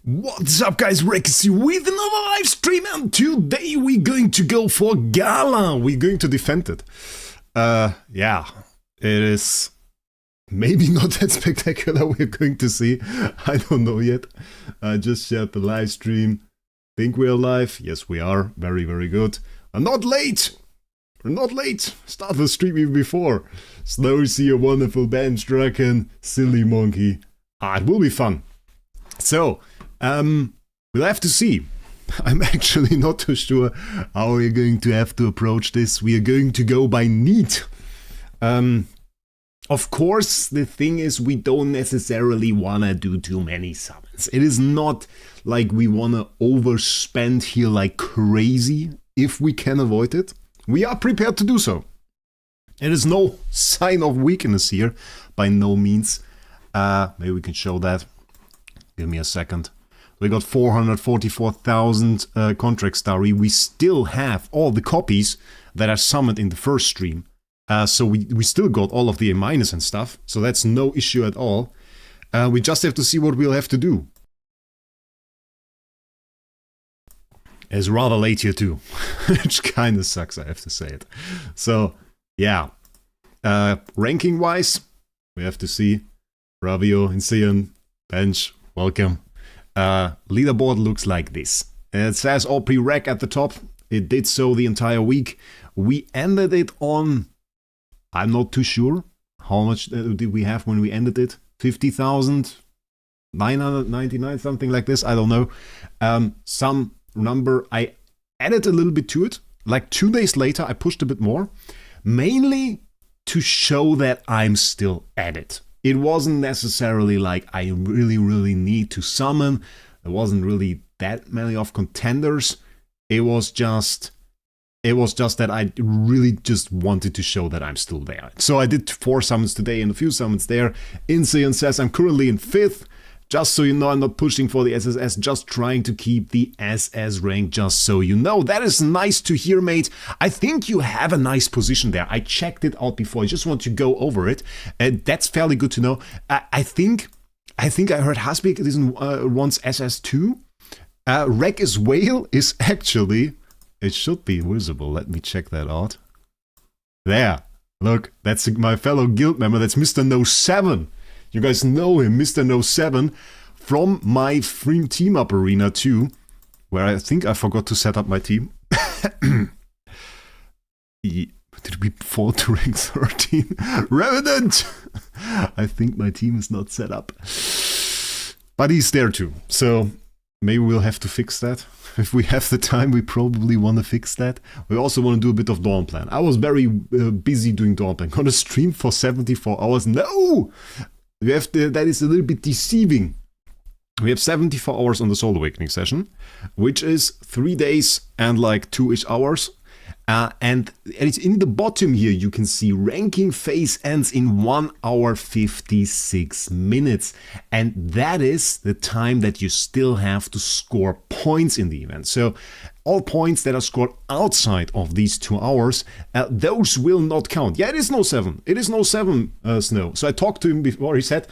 What's up guys, Wraec is here with another live stream, and today we're going to go for Gacha. We're going to defend it. Yeah, it is maybe not that spectacular we're going to see. I don't know yet. I just shared the live stream. Think we're live? Yes, we are. Very, very good. I'm not late! We're not late! Start the stream even before. Snowsy, a wonderful bench dragon, silly monkey. It will be fun. So, we'll have to see. I'm actually not too sure how we're going to have to approach this. We are going to go by need. Of course, the thing is we don't necessarily wanna do too many summons. It is not like we wanna overspend here like crazy if we can avoid it. We are prepared to do so. It is no sign of weakness here, by no means. Maybe we can show that. Give me a second. We got 444,000 contract starry. We still have all the copies that are summoned in the first stream. So we still got all of the A- and stuff. So that's no issue at all. We just have to see what we'll have to do. It's rather late here too. Which kind of sucks, I have to say it. So, yeah. Ranking wise, we have to see. Ravio, Inseon, Bench, welcome. Leaderboard looks like this. It says OP Wraec at the top. It did so the entire week. We ended it on, I'm not too sure. How much did we have when we ended it? 50,999, something like this. I don't know. Some number. I added a little bit to it. Like 2 days later, I pushed a bit more. Mainly to show that I'm still at it. It wasn't necessarily like I really need to summon. There wasn't really that many of contenders. It was just that I really just wanted to show that I'm still there. So I did 4 summons today and a few summons there. Inseon says I'm currently in 5th. Just so you know, I'm not pushing for the SSS, just trying to keep the SS rank, just so you know. That is nice to hear, mate. I think you have a nice position there. I checked it out before. I just want to go over it. That's fairly good to know. I think I heard Hasbik wants SS2. Wraec Whale is actually, it should be visible. Let me check that out. There. Look, that's my fellow guild member. That's Mr. No 7. You guys know him, Mr. No 7, from my free team up arena too, where I think I forgot to set up my team. Did we fall to rank 13? Revenant! I think my team is not set up. But he's there too, so maybe we'll have to fix that. If we have the time, we probably want to fix that. We also want to do a bit of Dawn Plan. I was very busy doing Dawn Plan. Gonna stream for 74 hours. No! We have that is a little bit deceiving. We have 74 hours on the Soul Awakening session, which is 3 days and like 2-ish hours. And it's in the bottom here, you can see ranking phase ends in 1 hour 56 minutes. And that is the time that you still have to score points in the event. So all points that are scored outside of these 2 hours, those will not count. Yeah, it is no 7. It is no 7, Snow. So I talked to him before. He said,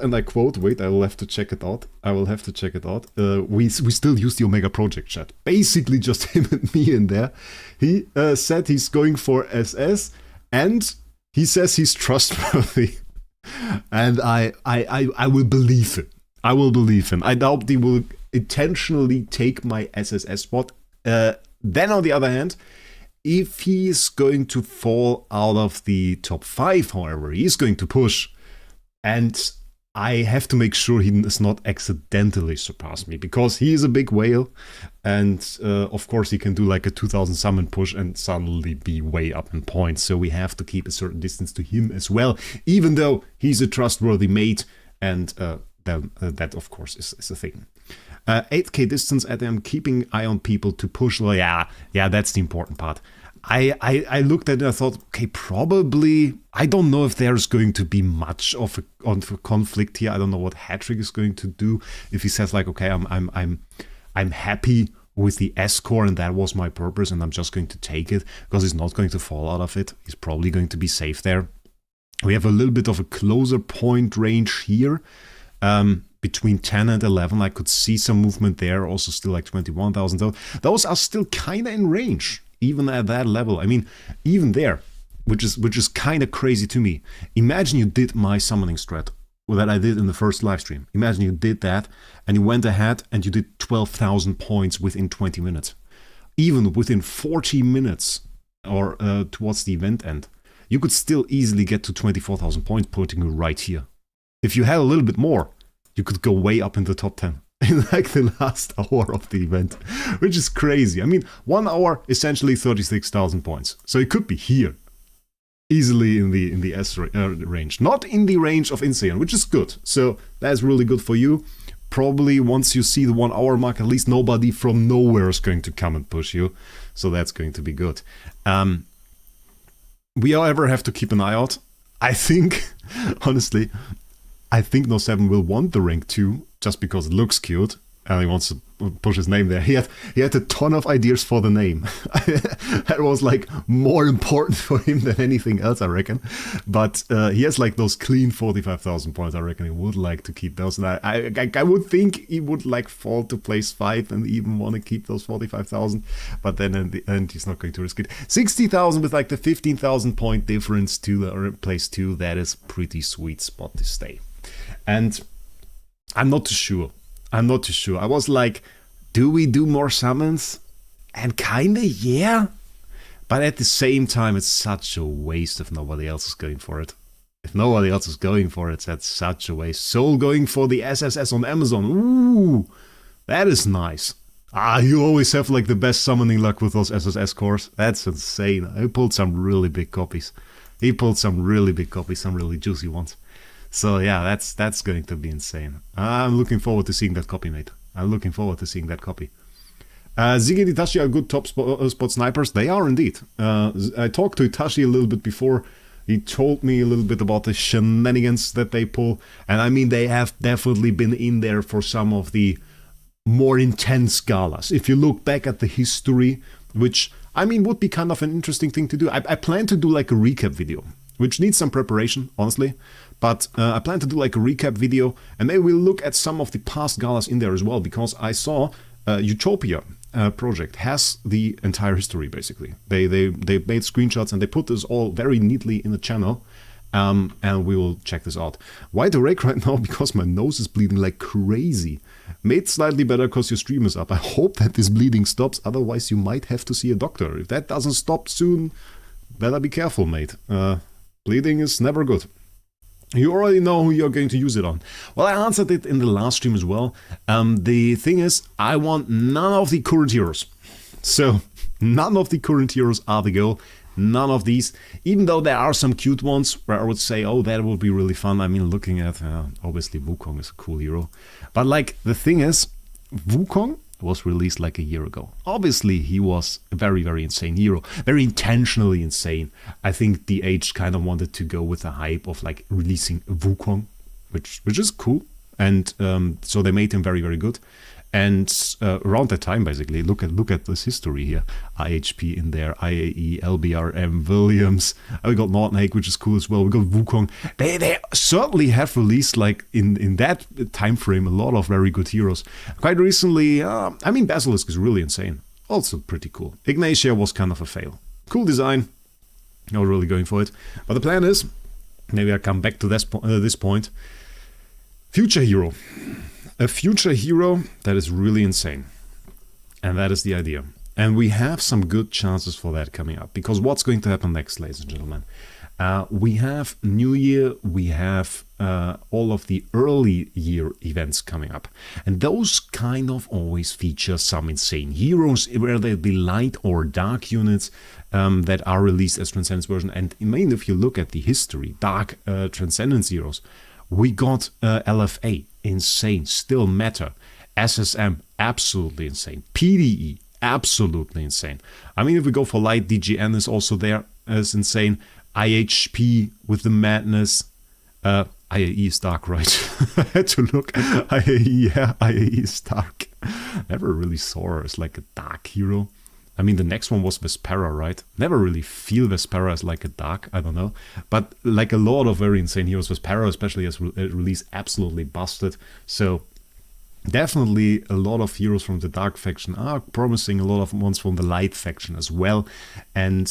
and I quote, wait, I will have to check it out. We still use the Omega Project chat. Basically just him and me in there. He said he's going for SS, and he says he's trustworthy. And I will believe him. I will believe him. I doubt he will intentionally take my SSS spot. Then on the other hand, if he is going to fall out of the top 5, however, he is going to push. And I have to make sure he does not accidentally surpass me, because he is a big whale, and of course he can do like a 2000 summon push and suddenly be way up in points. So we have to keep a certain distance to him as well, even though he's a trustworthy mate, and that of course is a thing. 8k distance, and I'm keeping eye on people to push. Well, yeah, that's the important part. I looked at it and I thought, okay, probably, I don't know if there's going to be much of a conflict here. I don't know what Hattrick is going to do. If he says like, okay, I'm happy with the S-core and that was my purpose and I'm just going to take it because he's not going to fall out of it. He's probably going to be safe there. We have a little bit of a closer point range here. between 10 and 11. I could see some movement there, also still like 21,000. So those are still kind of in range, even at that level. I mean, even there, which is kind of crazy to me. Imagine you did my summoning strat that I did in the first live stream. Imagine you did that and you went ahead and you did 12,000 points within 20 minutes. Even within 40 minutes or towards the event end, you could still easily get to 24,000 points, putting you right here. If you had a little bit more, you could go way up in the top 10 in like the last hour of the event, which is crazy. I mean, 1 hour, essentially 36,000 points. So it could be here, easily in the S range, not in the range of Insane, which is good. So that's really good for you. Probably once you see the 1 hour mark, at least nobody from nowhere is going to come and push you. So that's going to be good. We however have to keep an eye out. I think, honestly, I think No 7 will want the rank 2 just because it looks cute and he wants to push his name there. He had a ton of ideas for the name. That was like more important for him than anything else, I reckon. But he has like those clean 45,000 points. I reckon he would like to keep those. And I would think he would like fall to place 5 and even want to keep those 45,000. But then in the end, he's not going to risk it. 60,000 with like the 15,000 point difference to the place 2. That is pretty sweet spot to stay. And I'm not too sure. I was like, do we do more summons? And kinda, yeah. But at the same time, it's such a waste if nobody else is going for it. If nobody else is going for it, that's such a waste. Soul going for the SSS on Amazon. Ooh, that is nice. You always have like the best summoning luck with those SSS cores. That's insane. He pulled some really big copies. Some really juicy ones. So yeah, that's going to be insane. I'm looking forward to seeing that copy, mate. Ziggy and Itachi are good top spot snipers. They are indeed. I talked to Itachi a little bit before. He told me a little bit about the shenanigans that they pull. And I mean, they have definitely been in there for some of the more intense galas. If you look back at the history, which I mean would be kind of an interesting thing to do. I plan to do like a recap video, which needs some preparation, honestly. But I plan to do like a recap video, and maybe we'll look at some of the past galas in there as well, because I saw Utopia project has the entire history, basically. They made screenshots and they put this all very neatly in the channel, and we will check this out. Why the Wraec right now? Because my nose is bleeding like crazy. Made slightly better because your stream is up. I hope that this bleeding stops, otherwise you might have to see a doctor. If that doesn't stop soon, better be careful, mate. Bleeding is never good. You already know who you're going to use it on. Well, I answered it in the last stream as well. The thing is, I want none of the current heroes. So, none of the current heroes are the goal. None of these. Even though there are some cute ones where I would say, oh, that would be really fun. I mean, looking at, obviously, Wukong is a cool hero. But, like, the thing is, Wukong was released like a year ago. Obviously, he was a very, very insane hero. Very intentionally insane. I think DH kind of wanted to go with the hype of like releasing Wukong, which is cool. And so they made him very, very good. And around that time, basically, look at this history here. IHP in there, IAE, LBRM, Williams. We got Nordnake, which is cool as well. We got Wukong. They certainly have released, like, in that time frame, a lot of very good heroes. Quite recently, I mean, Basilisk is really insane. Also pretty cool. Ignatia was kind of a fail. Cool design. Not really going for it. But the plan is, maybe I come back to this point. Future hero. A future hero that is really insane. And that is the idea. And we have some good chances for that coming up. Because what's going to happen next, ladies and gentlemen? We have New Year, we have all of the early year events coming up. And those kind of always feature some insane heroes, whether they be light or dark units that are released as Transcendence version. And I mean, if you look at the history, dark Transcendence heroes, we got LFA, insane, still meta. SSM, absolutely insane. PDE, absolutely insane. I mean, if we go for light, DGN is also there as insane. IHP with the madness. IAE is dark, right? I had to look. IAE, yeah, IAE is dark. Never really saw her as like a dark hero. I mean, the next one was Vespera, right? Never really feel Vespera as like a dark, I don't know. But like a lot of very insane heroes, Vespera especially as release absolutely busted. So definitely a lot of heroes from the dark faction are promising, a lot of ones from the light faction as well. And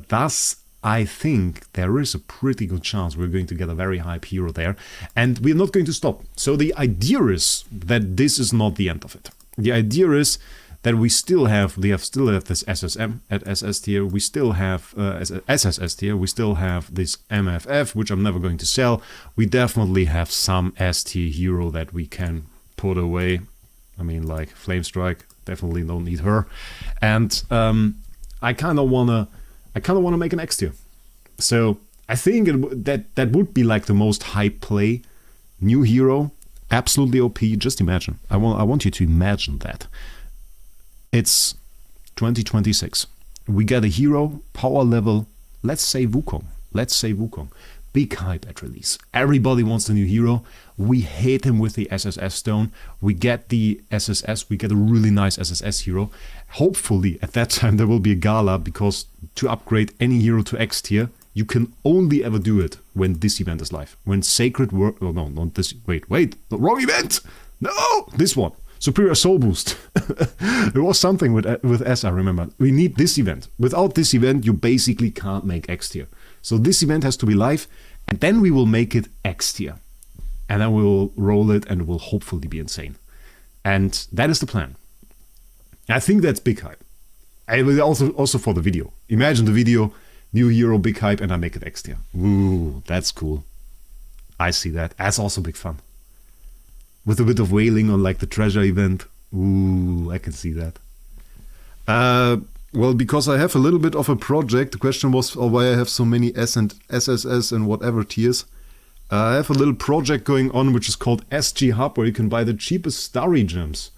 thus, I think there is a pretty good chance we're going to get a very hype hero there. And we're not going to stop. So the idea is that this is not the end of it. The idea is that we still have this SSM at SS tier, we still have SSS tier, we still have this MFF, which I'm never going to sell. We definitely have some S tier hero that we can put away. I mean, like Flamestrike, definitely don't need her. And I kind of wanna make an X tier. So I think that would be like the most hype play. New hero, absolutely OP. Just imagine. I want you to imagine that. It's 2026. We get a hero, power level, let's say Wukong. Big hype at release. Everybody wants the new hero. We hit him with the SSS stone. We get the SSS, we get a really nice SSS hero. Hopefully at that time there will be a gala, because to upgrade any hero to X tier, you can only ever do it when this event is live. When Sacred Work, oh no, not this, wait, the wrong event! No, this one. Superior Soul Boost. There was something with S, I remember. We need this event. Without this event, you basically can't make X tier. So this event has to be live, and then we will make it X tier. And then we will roll it, and it will hopefully be insane. And that is the plan. I think that's big hype. And also for the video. Imagine the video, new hero, big hype, and I make it X tier. Ooh, that's cool. I see that. That's also big fun. With a bit of wailing on like the treasure event. Ooh, I can see that. Well, because I have a little bit of a project. The question was why I have so many S and SSS and whatever tiers. I have a little project going on which is called SG Hub, where you can buy the cheapest starry gems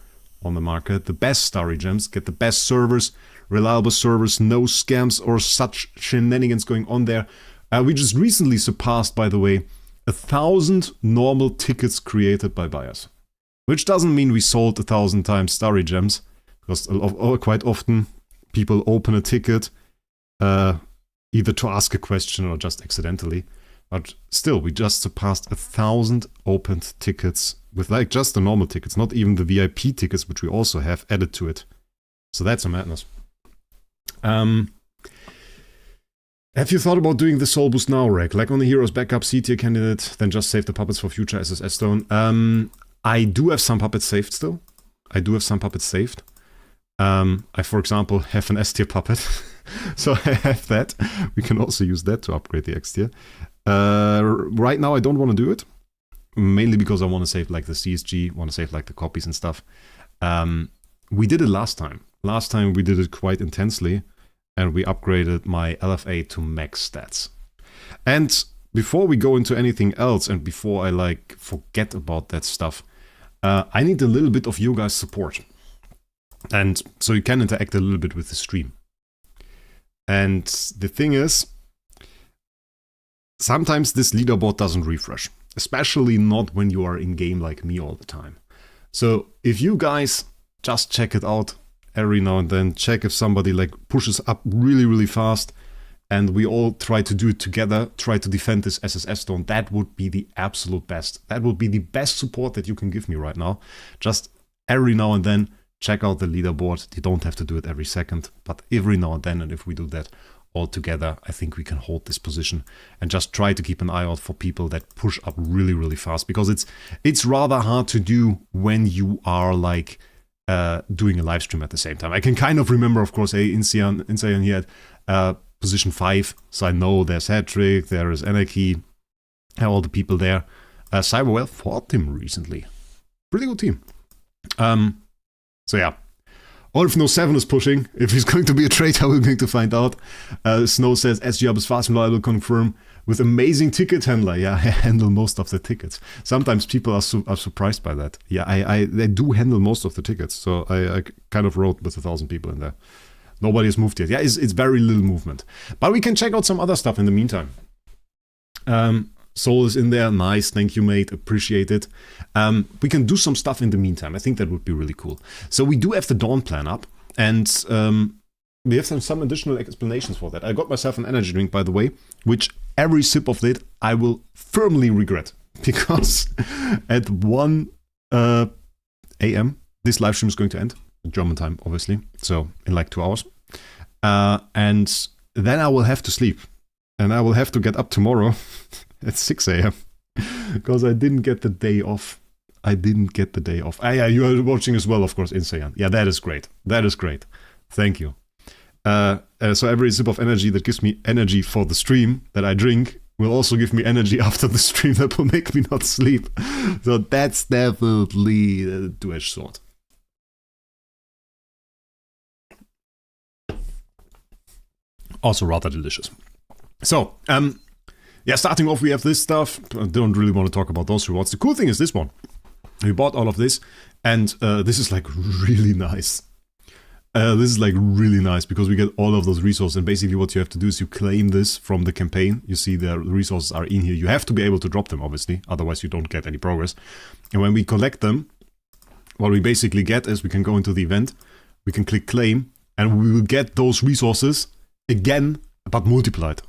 on the market. The best starry gems. Get the best servers, reliable servers, no scams or such shenanigans going on there. We just recently surpassed, by the way, 1,000 normal tickets created by buyers. Which doesn't mean we sold 1,000 times starry gems, because quite often people open a ticket either to ask a question or just accidentally. But still, we just surpassed 1,000 opened tickets with like just the normal tickets, not even the VIP tickets, which we also have added to it. So that's a madness. Have you thought about doing the Soul Boost now, Wraec? Like on the Heroes Backup C tier candidate, then just save the puppets for future SSS Stone? I do have some puppets saved still. I, for example, have an S tier puppet. So I have that. We can also use that to upgrade the X tier. Right now I don't want to do it. Mainly because I want to save like the CSG, want to save like the copies and stuff. We did it last time. Last time we did it quite intensely. And we upgraded my LFA to max stats. And before we go into anything else, and before I like forget about that stuff, I need a little bit of you guys' support. And so you can interact a little bit with the stream. And the thing is, sometimes this leaderboard doesn't refresh. Especially not when you are in game like me all the time. So if you guys just check it out every now and then, check if somebody like pushes up really, really fast, and we all try to do it together, try to defend this SSS stone, that would be the absolute best. That would be the best support that you can give me right now. Just every now and then, check out the leaderboard. You don't have to do it every second, but every now and then, and if we do that all together, I think we can hold this position, and just try to keep an eye out for people that push up really, really fast, because it's rather hard to do when you are like doing a live stream at the same time. I can kind of remember, of course, Insayan here at position 5, so I know there's Hattrick, there is Anarchy, all the people there. Cyberwell fought him recently. Pretty good team. So yeah. Or if No 7 is pushing, if he's going to be a traitor, we're going to find out. Snow says, SG Hub is fast and reliable, confirm. With amazing ticket handler. Yeah, I handle most of the tickets. Sometimes people are surprised by that. Yeah, I do handle most of the tickets. So I kind of wrote with 1,000 people in there. Nobody has moved yet. Yeah, it's very little movement. But we can check out some other stuff in the meantime. Soul is in there. Nice. Thank you, mate. Appreciate it. We can do some stuff in the meantime. I think that would be really cool. So we do have the Dawn plan up. And we have some additional explanations for that. I got myself an energy drink, by the way, which every sip of it I will firmly regret. Because at 1 a.m. this live stream is going to end. German time, obviously. So in like 2 hours. And then I will have to sleep. And I will have to get up tomorrow at 6 a.m. Because I didn't get the day off. Ah, yeah, you are watching as well, of course, in Saiyan. Yeah, that is great. Thank you. So every sip of energy that gives me energy for the stream that I drink will also give me energy after the stream that will make me not sleep. So that's definitely a two-edged sword. Also rather delicious. So, yeah, starting off, we have this stuff. I don't really want to talk about those rewards. The cool thing is this one. We bought all of this, and this is like really nice. This is like really nice because we get all of those resources, and basically what you have to do is you claim this from the campaign. You see the resources are in here. You have to be able to drop them, obviously, otherwise you don't get any progress. And when we collect them, what we basically get is we can go into the event, we can click claim, and we will get those resources again, but multiplied.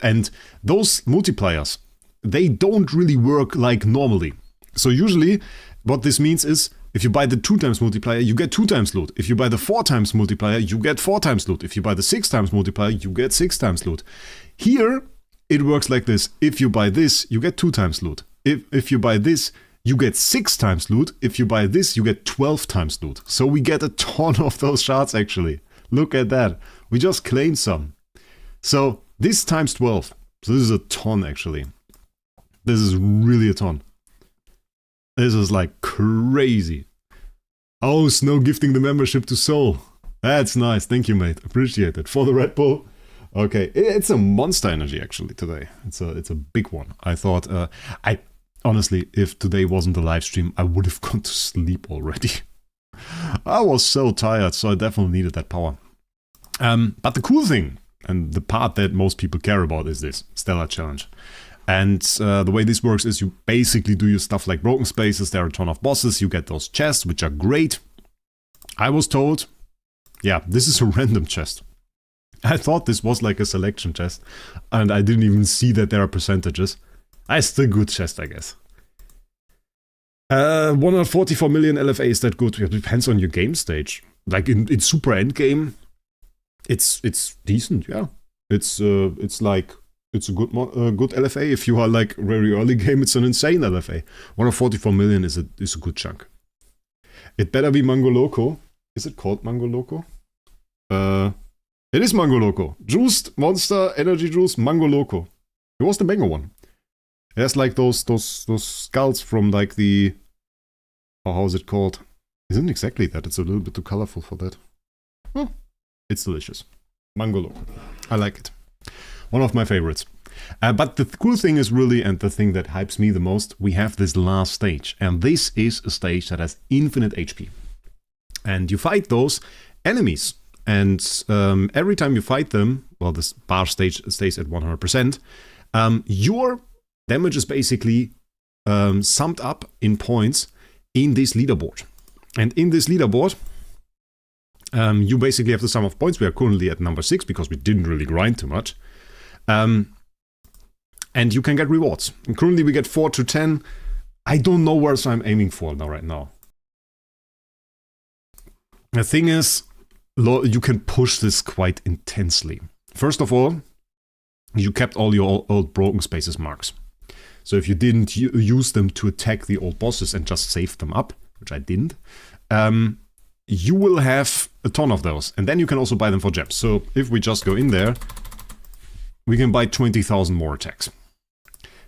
And those multipliers, they don't really work like normally. So usually what this means is if you buy the 2 times multiplier, you get 2 times loot. If you buy the 4 times multiplier, you get 4 times loot. If you buy the 6 times multiplier, you get 6 times loot. Here, it works like this. If you buy this, you get 2 times loot. If you buy this, you get 6 times loot. If you buy this, you get 12 times loot. So we get a ton of those shards, actually. Look at that. We just claimed some. So this times 12. So this is a ton, actually. This is really a ton. This is like crazy. Oh, Snow gifting the membership to Soul. That's nice. Thank you, mate. Appreciate it. For the Red Bull. Okay. It's a monster energy, actually, today. It's a big one. I thought, honestly, if today wasn't a live stream, I would have gone to sleep already. I was so tired, so I definitely needed that power. But the cool thing, and the part that most people care about, is this Stellar Challenge. And the way this works is you basically do your stuff like broken spaces. There are a ton of bosses. You get those chests, which are great. I was told, yeah, this is a random chest. I thought this was like a selection chest, and I didn't even see that there are percentages. It's still a good chest, I guess. 144 million LFA, is that good? It depends on your game stage. Like in super endgame, it's decent, yeah. It's like, it's a good LFA. If you are like very early game, it's an insane LFA. 144 million is a good chunk. It better be Mango Loco. Is it called Mango Loco? It is Mango Loco. Juiced Monster Energy Juice Mango Loco. It was the mango one. It has like those skulls from like the, oh, how is it called? Isn't exactly that. It's a little bit too colorful for that. Oh, it's delicious. Mango Loco. I like it. One of my favorites. But the cool thing is really, and the thing that hypes me the most, we have this last stage. And this is a stage that has infinite HP. And you fight those enemies. And every time you fight them, well, this bar stage stays at 100%, your damage is basically summed up in points in this leaderboard. And in this leaderboard, you basically have the sum of points. We are currently at number 6 because we didn't really grind too much. And you can get rewards. And currently we get 4 to 10. I don't know where I'm aiming for right now. The thing is, you can push this quite intensely. First of all, you kept all your old broken spaces marks. So if you didn't use them to attack the old bosses and just save them up, which I didn't, you will have a ton of those. And then you can also buy them for gems. So if we just go in there, we can buy 20,000 more attacks.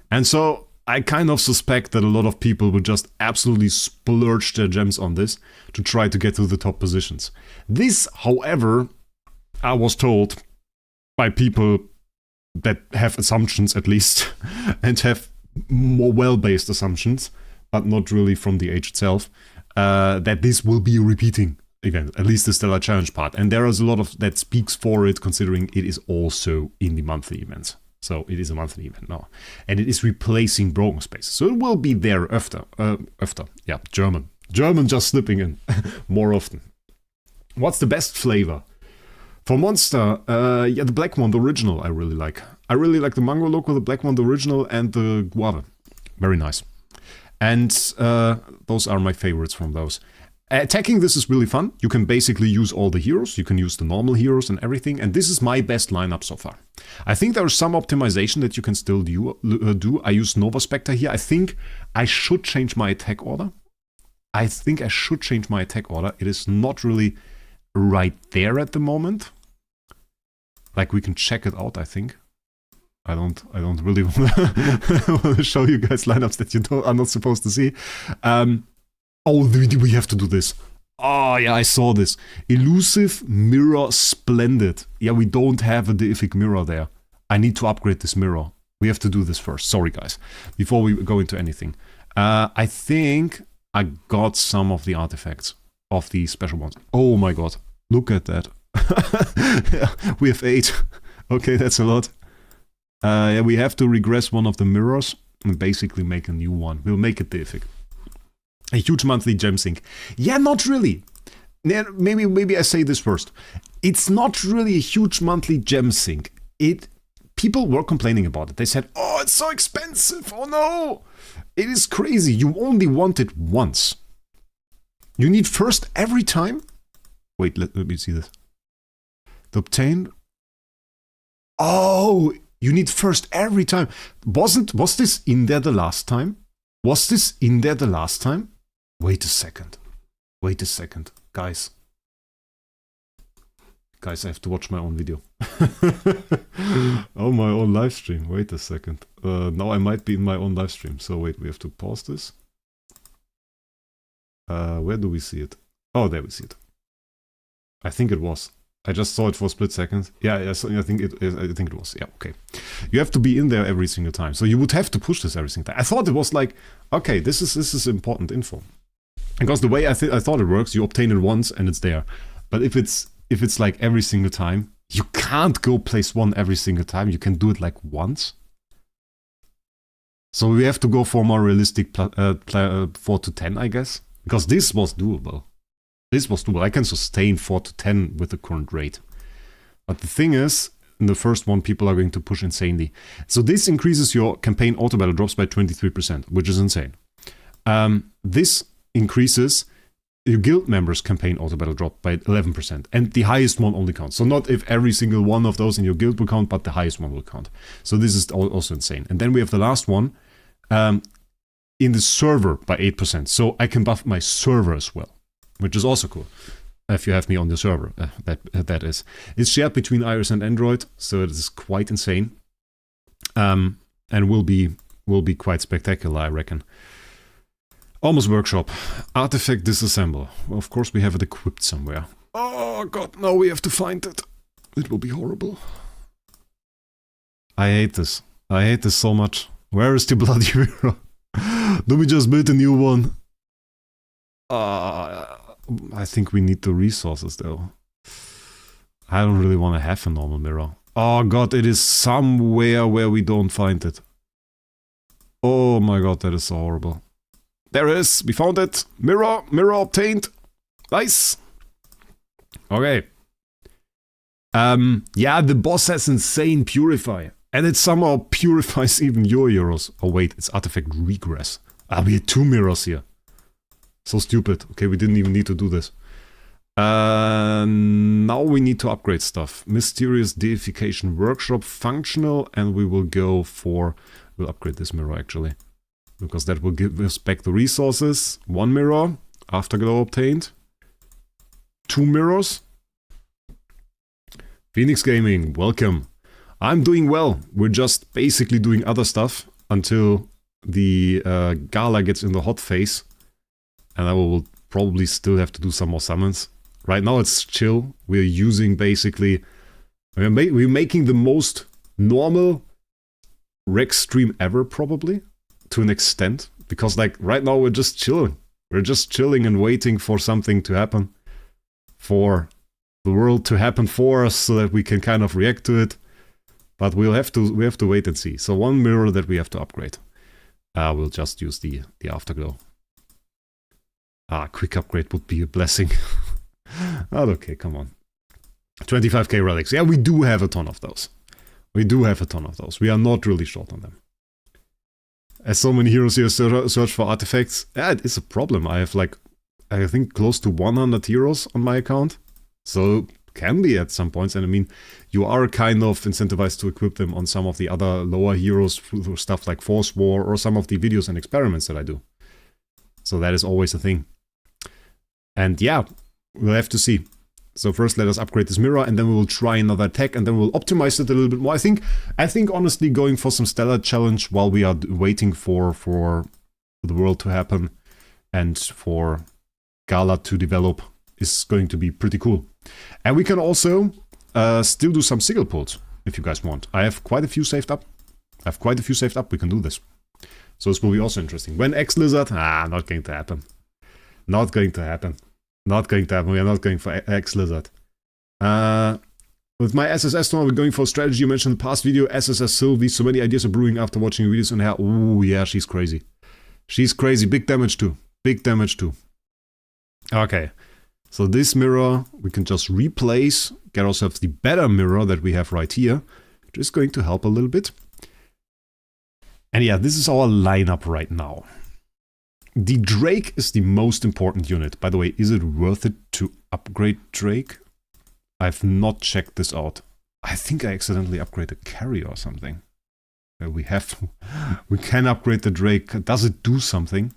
And so I kind of suspect that a lot of people will just absolutely splurge their gems on this to try to get to the top positions. This, however, I was told by people that have assumptions at least, and have more well-based assumptions, but not really from the age itself, that this will be a repeating event, at least the Stellar Challenge part. And there is a lot of that speaks for it, considering it is also in the monthly events. So it is a monthly event now. And it is replacing broken spaces. So it will be there after. Yeah, German just slipping in more often. What's the best flavor? For Monster, yeah, the Black one, the original, I really like. I really like the Mango Loco, the Black one, the original, and the Guava. Very nice. And those are my favorites from those. Attacking this is really fun. You can basically use all the heroes. You can use the normal heroes and everything. And this is my best lineup so far. I think there is some optimization that you can still do. I use Nova Spectre here. I think I should change my attack order. It is not really right there at the moment. Like, we can check it out, I think. I don't really want to show you guys lineups that you are not supposed to see. Oh, we have to do this. Oh, yeah, I saw this. Elusive Mirror Splendid. Yeah, we don't have a deific mirror there. I need to upgrade this mirror. We have to do this first. Sorry, guys. Before we go into anything. I think I got some of the artifacts of the special ones. Oh my god. Look at that. We have 8. Okay, that's a lot. Yeah, we have to regress one of the mirrors and basically make a new one. We'll make it deific. A huge monthly gem sink. Yeah, not really. Maybe I say this first. It's not really a huge monthly gem sink. People were complaining about it. They said, oh, it's so expensive. Oh no. It is crazy. You only want it once. You need first every time. Wait, let me see this. To obtain. Oh, you need first every time. Was this in there the last time? Wait a second, guys. Guys, I have to watch my own video. Oh, my own live stream. Wait a second. Now I might be in my own live stream. So wait, we have to pause this. Where do we see it? Oh, there we see it. I think it was. I just saw it for a split second. Yeah, I think it was. Yeah, okay. You have to be in there every single time. So you would have to push this every single time. I thought it was like, okay, this is important info. Because the way I thought it works, you obtain it once and it's there. But if it's like every single time, you can't go place 1 every single time. You can do it like once. So we have to go for more realistic 4 to 10, I guess. Because this was doable. I can sustain 4 to 10 with the current rate. But the thing is, in the first one, people are going to push insanely. So this increases your campaign auto battle drops by 23%, which is insane. This increases your guild members' campaign auto battle drop by 11%. And the highest one only counts. So not if every single one of those in your guild will count, but the highest one will count. So this is also insane. And then we have the last one in the server by 8%. So I can buff my server as well, which is also cool. If you have me on the server, that is. It's shared between iOS and Android, so it is quite insane. And will be quite spectacular, I reckon. Almost Workshop. Artifact Disassemble. Well, of course we have it equipped somewhere. Oh god, now we have to find it. It will be horrible. I hate this. I hate this so much. Where is the bloody mirror? Do we just build a new one? I think we need the resources though. I don't really want to have a normal mirror. Oh god, it is somewhere where we don't find it. Oh my god, that is so horrible. There it is, we found it. Mirror obtained. Nice. Okay. Yeah, the boss has insane purify. And it somehow purifies even your heroes. Oh wait, it's artifact regress. We had 2 mirrors here. So stupid. Okay, we didn't even need to do this. Now we need to upgrade stuff. Mysterious Deification Workshop functional, and we will go for... We'll upgrade this mirror actually. Because that will give us back the resources. 1 mirror, Afterglow obtained. 2 mirrors. Phoenix Gaming, welcome. I'm doing well. We're just basically doing other stuff until the Gala gets in the hot phase. And I will probably still have to do some more summons. Right now it's chill. We're using basically... We're making the most normal Wraec stream ever, probably. To an extent. Because like right now we're just chilling. We're just chilling and waiting for something to happen. For the world to happen for us so that we can kind of react to it. But we have to wait and see. So 1 mirror that we have to upgrade. We'll just use the Afterglow. Quick upgrade would be a blessing. But okay, come on. 25k relics. Yeah, we do have a ton of those. We do have a ton of those. We are not really short on them. As so many heroes here search for artifacts, yeah, it is a problem. I have like, I think close to 100 heroes on my account. So can be at some points. And I mean, you are kind of incentivized to equip them on some of the other lower heroes through stuff like Force War or some of the videos and experiments that I do. So that is always a thing. And yeah, we'll have to see. So first let us upgrade this mirror and then we will try another attack and then we'll optimize it a little bit more. I think honestly going for some Stellar Challenge while we are waiting for the world to happen and for Gala to develop is going to be pretty cool. And we can also still do some sigil pulls if you guys want. I have quite a few saved up. We can do this. So this will be also interesting. When X-Lizard? Not going to happen. Not going to happen. Not going to happen. We are not going for X-Lizard. With my SSS tournament, we're going for a strategy you mentioned in the past video. SSS Sylvie. So many ideas are brewing after watching videos on her. Ooh, yeah, she's crazy. She's crazy. Big damage too. Big damage too. Okay. So this mirror, we can just replace. Get ourselves the better mirror that we have right here. Which is going to help a little bit. And yeah, this is our lineup right now. The Drake is the most important unit. By the way, is it worth it to upgrade Drake? I've not checked this out. I think I accidentally upgraded a carrier or something. We can upgrade the Drake. Does it do something?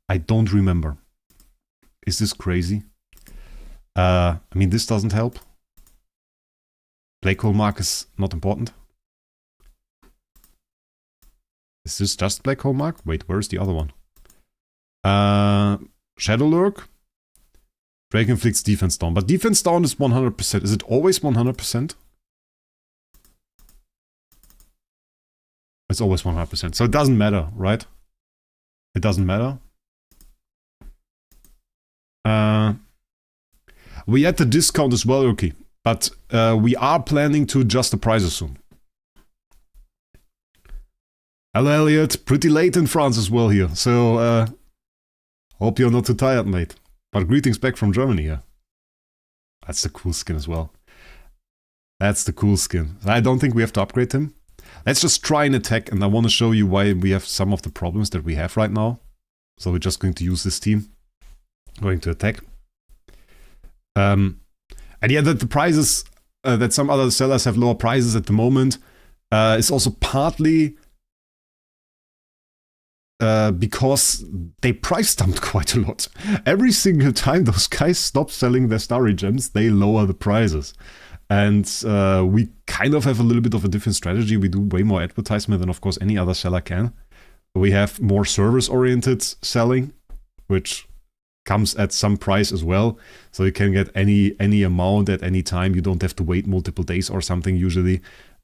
I don't remember. Is this crazy? I mean, this doesn't help. Black hole mark is not important. Is this just Black hole mark? Wait, where's the other one? Shadow Lurk. Drake inflicts defense down. But defense down is 100%. Is it always 100%? It's always 100%. So it doesn't matter, right? It doesn't matter. We had the discount as well, okay. But we are planning to adjust the prices soon. Hello, Elliot. Pretty late in France as well here. So, hope you're not too tired, mate. But greetings back from Germany here. That's the cool skin as well. That's the cool skin. I don't think we have to upgrade him. Let's just try an attack, and I want to show you why we have some of the problems that we have right now. So we're just going to use this team. Going to attack. And yeah, that the prices, that some other sellers have lower prices at the moment, is also partly because they price dumped quite a lot. Every single time those guys stop selling their starry gems, they lower the prices. And we kind of have a little bit of a different strategy. We do way more advertisement than, of course, any other seller can. We have more service-oriented selling, which comes at some price as well. So you can get any amount at any time. You don't have to wait multiple days or something usually.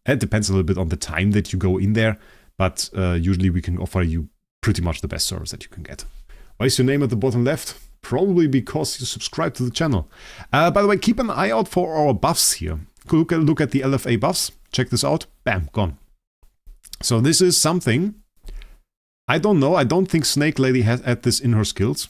It depends a little bit on the time that you go in there. But usually we can offer you pretty much the best service that you can get. Why is your name at the bottom left? Probably because you subscribe to the channel. By the way, keep an eye out for our buffs here. Look at the LFA buffs. Check this out. Bam, gone. So this is something. I don't know. I don't think Snake Lady has had this in her skills.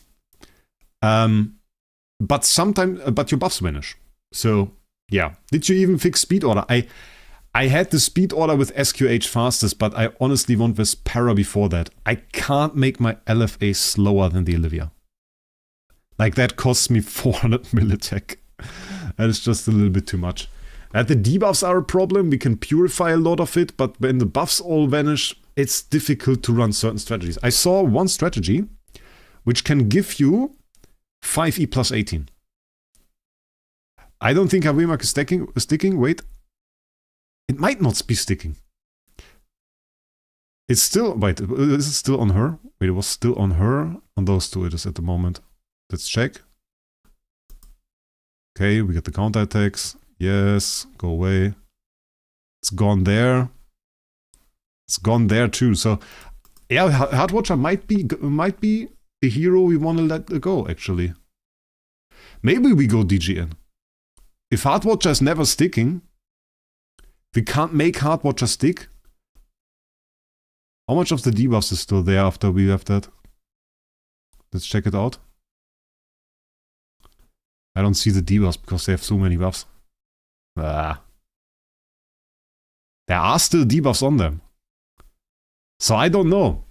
But sometimes, but your buffs vanish. So yeah. Did you even fix speed order? I had the speed order with SQH fastest, but I honestly want this para before that. I can't make my LFA slower than the Olivia. Like, that costs me 400 mil attack. That is just a little bit too much. The debuffs are a problem. We can purify a lot of it, but when the buffs all vanish, it's difficult to run certain strategies. I saw one strategy which can give you 5e plus 18. I don't think Havemark is sticking. Wait. It might not be sticking. It's still... Wait, is it still on her? Wait, it was still on her. On those two it is at the moment. Let's check. Okay, we get the counterattacks. Yes, go away. It's gone there. It's gone there too. So, yeah, Heartwatcher might be the hero we want to let go, actually. Maybe we go DGN. If Heartwatcher is never sticking... We can't make Heartwatcher stick. How much of the debuffs is still there after we have that? Let's check it out. I don't see the debuffs because they have so many buffs. Ah. There are still debuffs on them. So I don't know.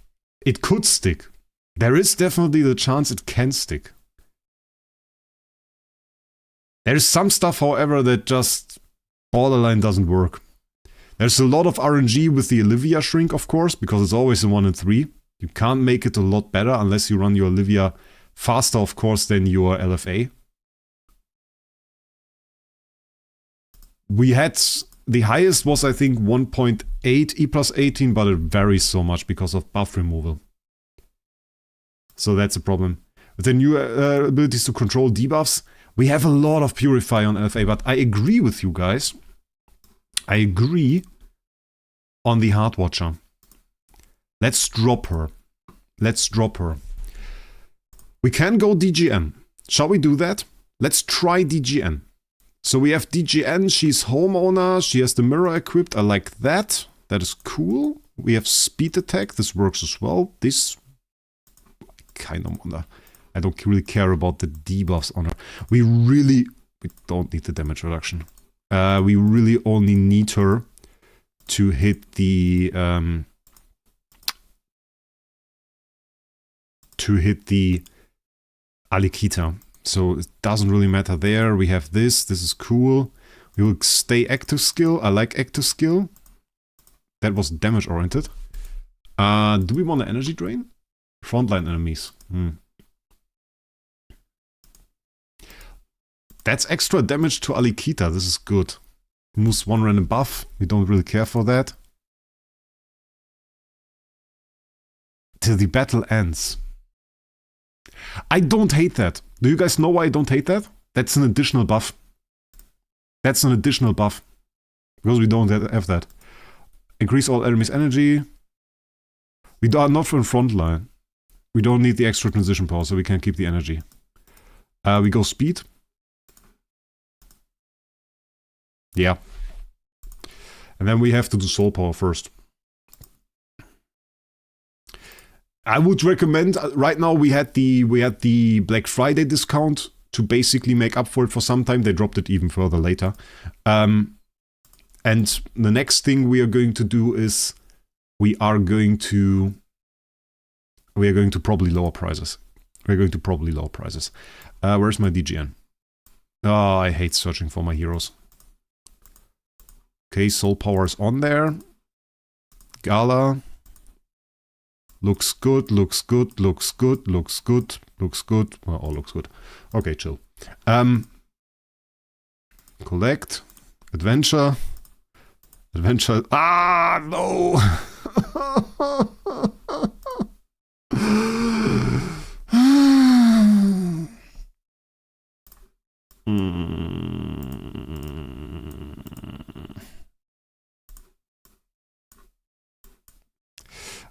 It could stick. There is definitely the chance it can stick. There's some stuff, however, that just borderline doesn't work. There's a lot of RNG with the Olivia shrink, of course, because it's always a 1 in 3. You can't make it a lot better unless you run your Olivia faster, of course, than your LFA. We had... The highest was, I think, 1.8 E plus 18, but it varies so much because of buff removal. So that's a problem. With the new abilities to control debuffs, we have a lot of Purify on LFA, but I agree with you guys. I agree on the Heart Watcher. Let's drop her. Let's drop her. We can go DGN. Shall we do that? Let's try DGN. So we have DGN, she's homeowner, she has the mirror equipped, I like that. That is cool. We have speed attack, this works as well. This, I kind of wonder. I don't really care about the debuffs on her. We don't need the damage reduction. We really only need her to hit the... Alikita. So it doesn't really matter there. We have this is cool. We will stay active skill. I like active skill. That was damage oriented. Do we want an energy drain? Frontline enemies. That's extra damage to Alikita. This is good. Moves 1 random buff. We don't really care for that. Till the battle ends. I don't hate that. Do you guys know why I don't hate that? That's an additional buff. That's an additional buff. Because we don't have that. Increase all enemies' energy. We are not from frontline. We don't need the extra transition power, so we can keep the energy. We go speed. Yeah. And then we have to do soul power first. I would recommend, right now we had the Black Friday discount to basically make up for it for some time. They dropped it even further later. And the next thing we are going to do is we are going to probably lower prices. We're going to probably lower prices. Where's my DGN? Oh, I hate searching for my heroes. Okay, soul power is on there. Gala. Looks good, looks good, looks good, looks good, looks good. Well, all looks good. Okay, chill. Collect. Adventure. Adventure. Ah, no!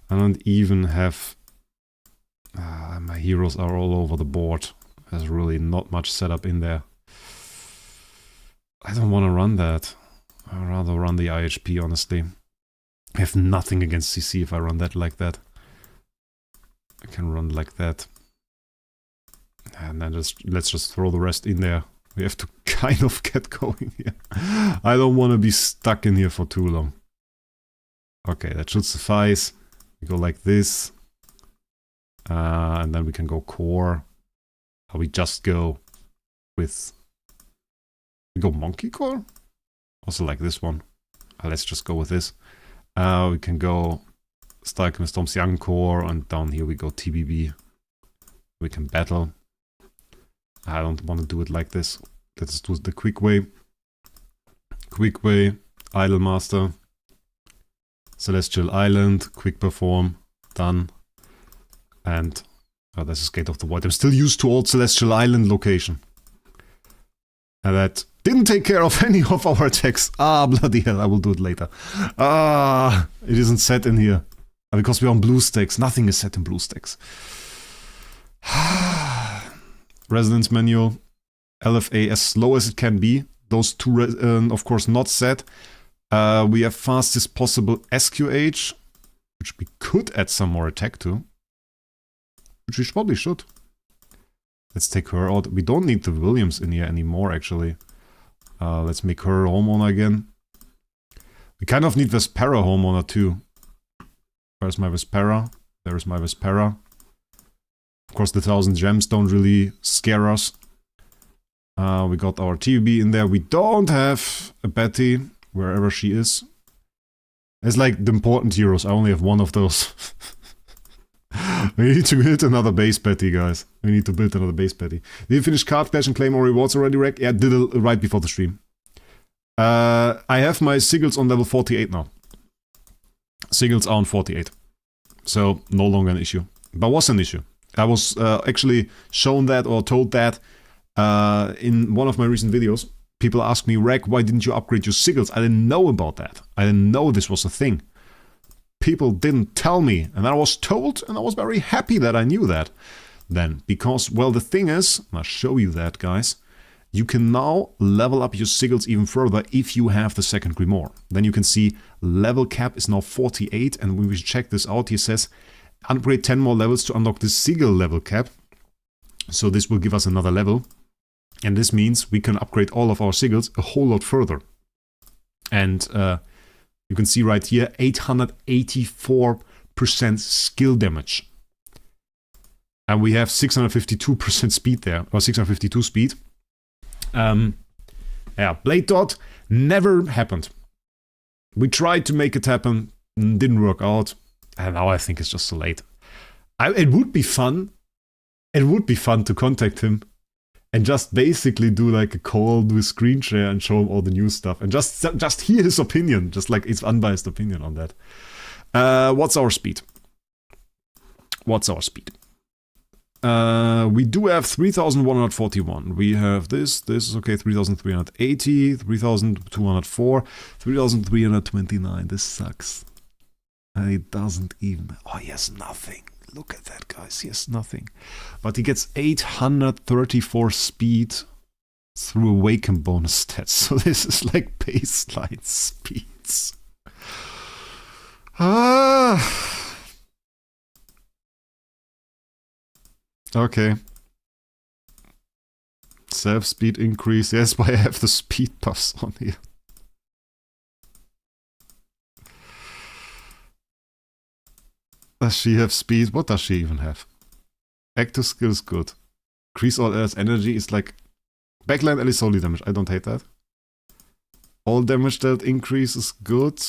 I don't even have... my heroes are all over the board. There's really not much setup in there. I don't want to run that. I'd rather run the IHP, honestly. I have nothing against CC if I run that like that. I can run like that. And then let's just throw the rest in there. We have to kind of get going here. I don't want to be stuck in here for too long. Okay, that should suffice. We go like this. And then we can go core. Or we just go with... We go monkey core? Also like this one. Let's just go with this. We can go Stark with Storm's Young core, and down here we go TBB. We can battle. I don't want to do it like this. Let's do it the quick way. Quick way, Idol Master. Celestial Island, quick perform, done. And this is Gate of the Void. I'm still used to old Celestial Island location. And that didn't take care of any of our attacks. Ah, bloody hell, I will do it later. Ah, it isn't set in here. Because we're on blue stacks. Nothing is set in blue stacks. Resonance manual. LFA as slow as it can be. Those two, of course, not set. We have fastest possible SQH, which we could add some more attack to. Which we probably should. Let's take her out. We don't need the Williams in here anymore, actually. Let's make her homeowner again. We kind of need Vespera homeowner too. Where's my Vespera? There's my Vespera. Of course, the 1000 gems don't really scare us. We got our TUB in there. We don't have a Betty, wherever she is. It's like the important heroes. I only have one of those. We need to build another base Betty, guys. We need to build another base Betty. Did you finish Card Clash and claim more rewards already, Wraec? Yeah, I did it right before the stream. I have my sigils on level 48 now. Sigils are on 48. So, no longer an issue. But was an issue. I was actually shown that or told that in one of my recent videos. People asked me, Wraec, why didn't you upgrade your sigils? I didn't know about that. I didn't know this was a thing. People didn't tell me, and I was told, and I was very happy that I knew that then. Because, well, the thing is, I'll show you that, guys. You can now level up your sigils even further if you have the second Grimoire. Then you can see level cap is now 48, and when we check this out, he says, upgrade 10 more levels to unlock the sigil level cap. So this will give us another level. And this means we can upgrade all of our sigils a whole lot further. And you can see right here, 884% skill damage. And we have 652% speed there, or 652 speed. Yeah, Blade Dot never happened. We tried to make it happen, didn't work out. And now I think it's just too late. It would be fun. It would be fun to contact him. And just basically do like a call, do a screen share and show him all the new stuff. And just hear his opinion. Just like his unbiased opinion on that. What's our speed? What's our speed? We do have 3,141. We have this is okay, 3,380, 3,204, 3,329. This sucks. And it doesn't even... Oh, he has nothing. Look at that, guys. He has nothing. But he gets 834 speed through Awaken bonus stats. So this is like baseline speeds. Okay. Self-speed increase. Yes, why I have the speed buffs on here. Does she have speed? What does she even have? Active skill is good. Increase all else energy is like... Backline ally solely damage. I don't hate that. All damage dealt increase is good.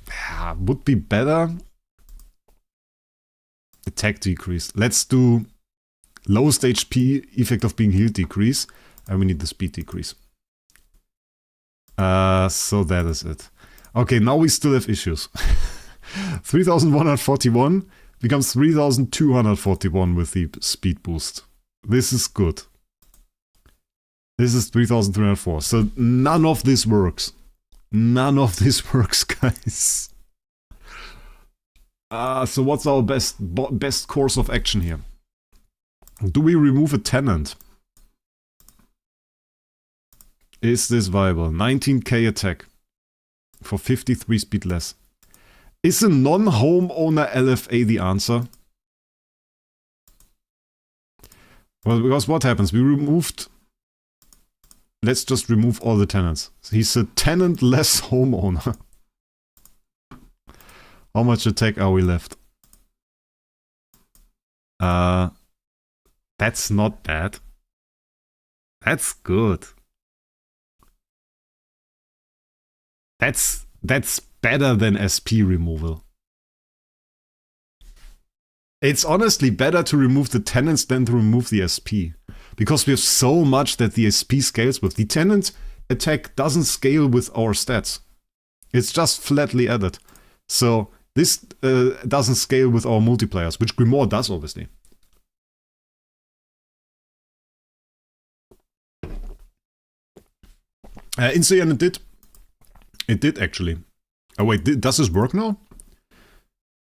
Yeah, would be better. Attack decrease. Let's do lowest HP effect of being healed decrease. And we need the speed decrease. So that is it. Okay, now we still have issues. 3,141 becomes 3,241 with the speed boost. This is good. This is 3,304. So none of this works. None of this works, guys. So what's our best course of action here? Do we remove a tenant? Is this viable? 19k attack for 53 speed less. Is a non-homeowner LFA the answer? Well, because what happens? We removed... Let's just remove all the tenants. He's a tenant-less homeowner. How much attack are we left? That's not bad. That's good. That's better than SP removal. It's honestly better to remove the tenants than to remove the SP. Because we have so much that the SP scales with. The tenant attack doesn't scale with our stats. It's just flatly added. So this doesn't scale with our multipliers, which Grimoire does, obviously. Insane it did. It did actually. Oh wait, does this work now?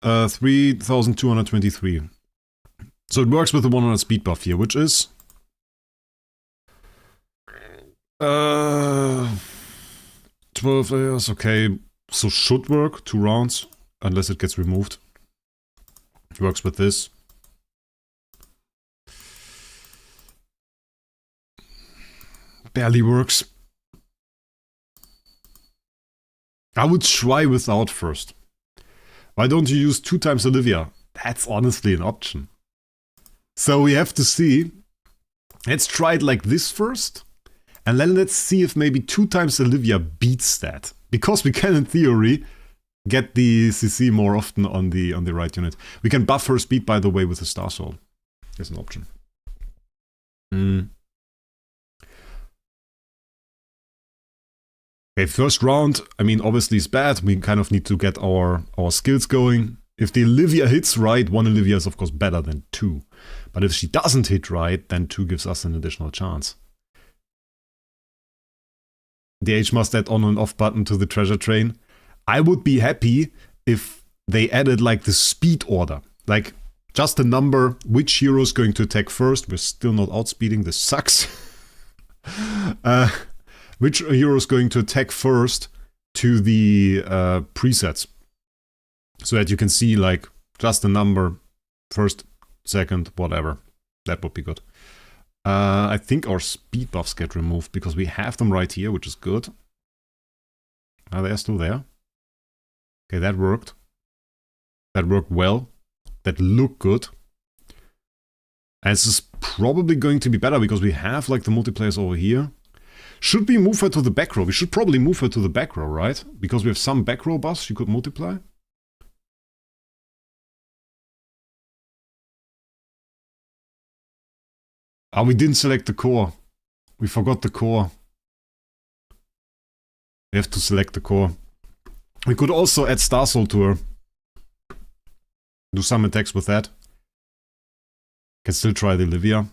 3,223. So it works with the 100 speed buff here, which is... 12 layers, okay. So should work, 2 rounds, unless it gets removed. Works with this. Barely works. I would try without first. Why don't you use 2 times Olivia? That's honestly an option. So we have to see. Let's try it like this first. And then let's see if maybe 2 times Olivia beats that. Because we can, in theory, get the CC more often on the right unit. We can buff her speed, by the way, with the Star Soul. There's an option. Okay, first round, I mean, obviously it's bad. We kind of need to get our skills going. If the Olivia hits right, 1 Olivia is of course better than 2. But if she doesn't hit right, then 2 gives us an additional chance. The H must add on and off button to the treasure train. I would be happy if they added like the speed order. Like just a number, which hero is going to attack first. We're still not outspeeding, this sucks. Which hero is going to attack first to the presets. So that you can see like just a number, first, second, whatever. That would be good. I think our speed buffs get removed because we have them right here, which is good. They're still there. Okay, that worked. That worked well. That looked good. And this is probably going to be better because we have like the multiplayers over here. Should we move her to the back row? We should probably move her to the back row, right? Because we have some back row buffs she could multiply. Oh, we didn't select the core. We forgot the core. We have to select the core. We could also add Star Soul to her. Do some attacks with that. Can still try the Olivia.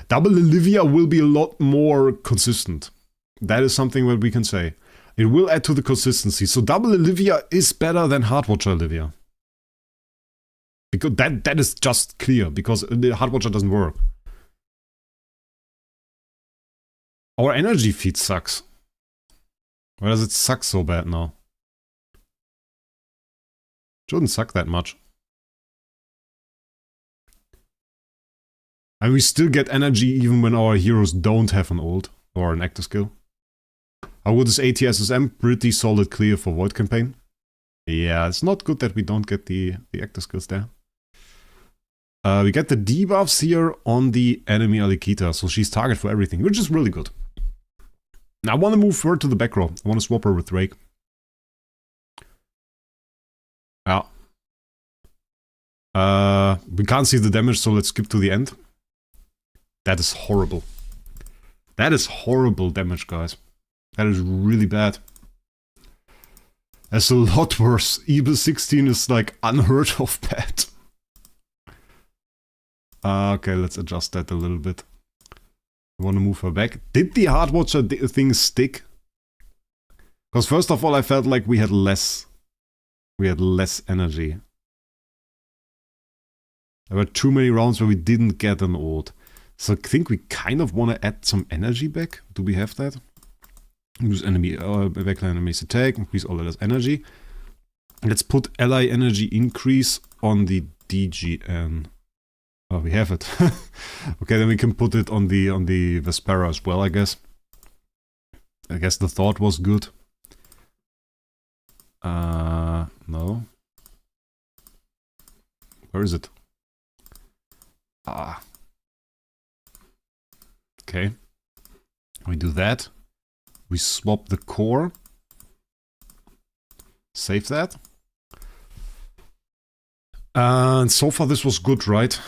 Double Olivia will be a lot more consistent. That is something that we can say. It will add to the consistency. So double Olivia is better than Heartwatcher Olivia. Because that is just clear, because the Heartwatcher doesn't work. Our energy feed sucks. Why does it suck so bad now? Shouldn't suck that much. And we still get energy even when our heroes don't have an ult or an active skill. How good is ATSSM? Pretty solid clear for Void Campaign. Yeah, it's not good that we don't get the active skills there. We get the debuffs here on the enemy Alikita, so she's target for everything, which is really good. Now I want to move her to the back row. I want to swap her with Wraec. Yeah. We can't see the damage, so let's skip to the end. That is horrible. That is horrible damage, guys. That is really bad. That's a lot worse. Evil 16 is like unheard of bad. Okay, let's adjust that a little bit. I want to move her back. Did the Heartwatcher thing stick? Because first of all, I felt like we had less energy. There were too many rounds where we didn't get an ult. So I think we kind of want to add some energy back. Do we have that? Use enemy backline enemy's attack, increase all others' energy. Let's put ally energy increase on the DGN. Oh, we have it. Okay, then we can put it on the Vespera as well, I guess. I guess the thought was good. No. Where is it? Ah. Okay. We do that. We swap the core. Save that. And so far this was good, right?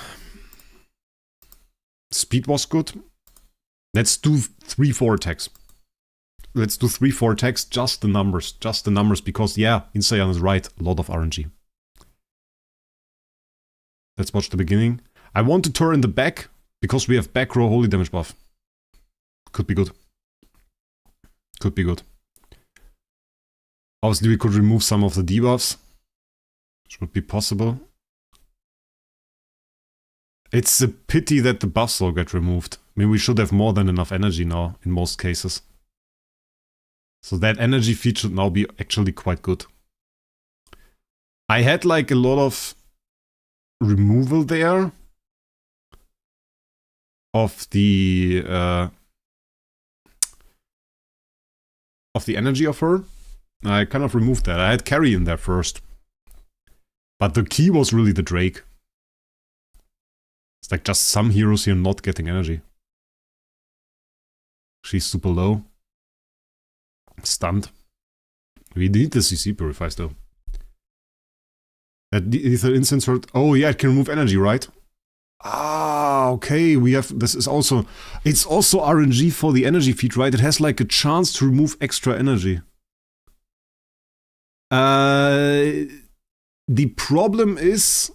Speed was good. Let's do 3-4 attacks. Let's do 3-4 attacks, just the numbers. Just the numbers, because yeah, Insayan is right, a lot of RNG. Let's watch the beginning. I want to turn in the back, because we have back row holy damage buff. Could be good. Could be good. Obviously we could remove some of the debuffs. Which would be possible. It's a pity that the buffs all get removed. I mean, we should have more than enough energy now, in most cases. So that energy feed should now be actually quite good. I had like a lot of removal there of the energy of her. I kind of removed that. I had Carrie in there first. But the key was really the Drake. It's like just some heroes here not getting energy. She's super low. Stunned. We need the CC purifies though. That Ether Incense hurt. Oh yeah, it can remove energy, right? Ah, okay. We have. This is also. It's also RNG for the energy feed, right? It has like a chance to remove extra energy. The problem is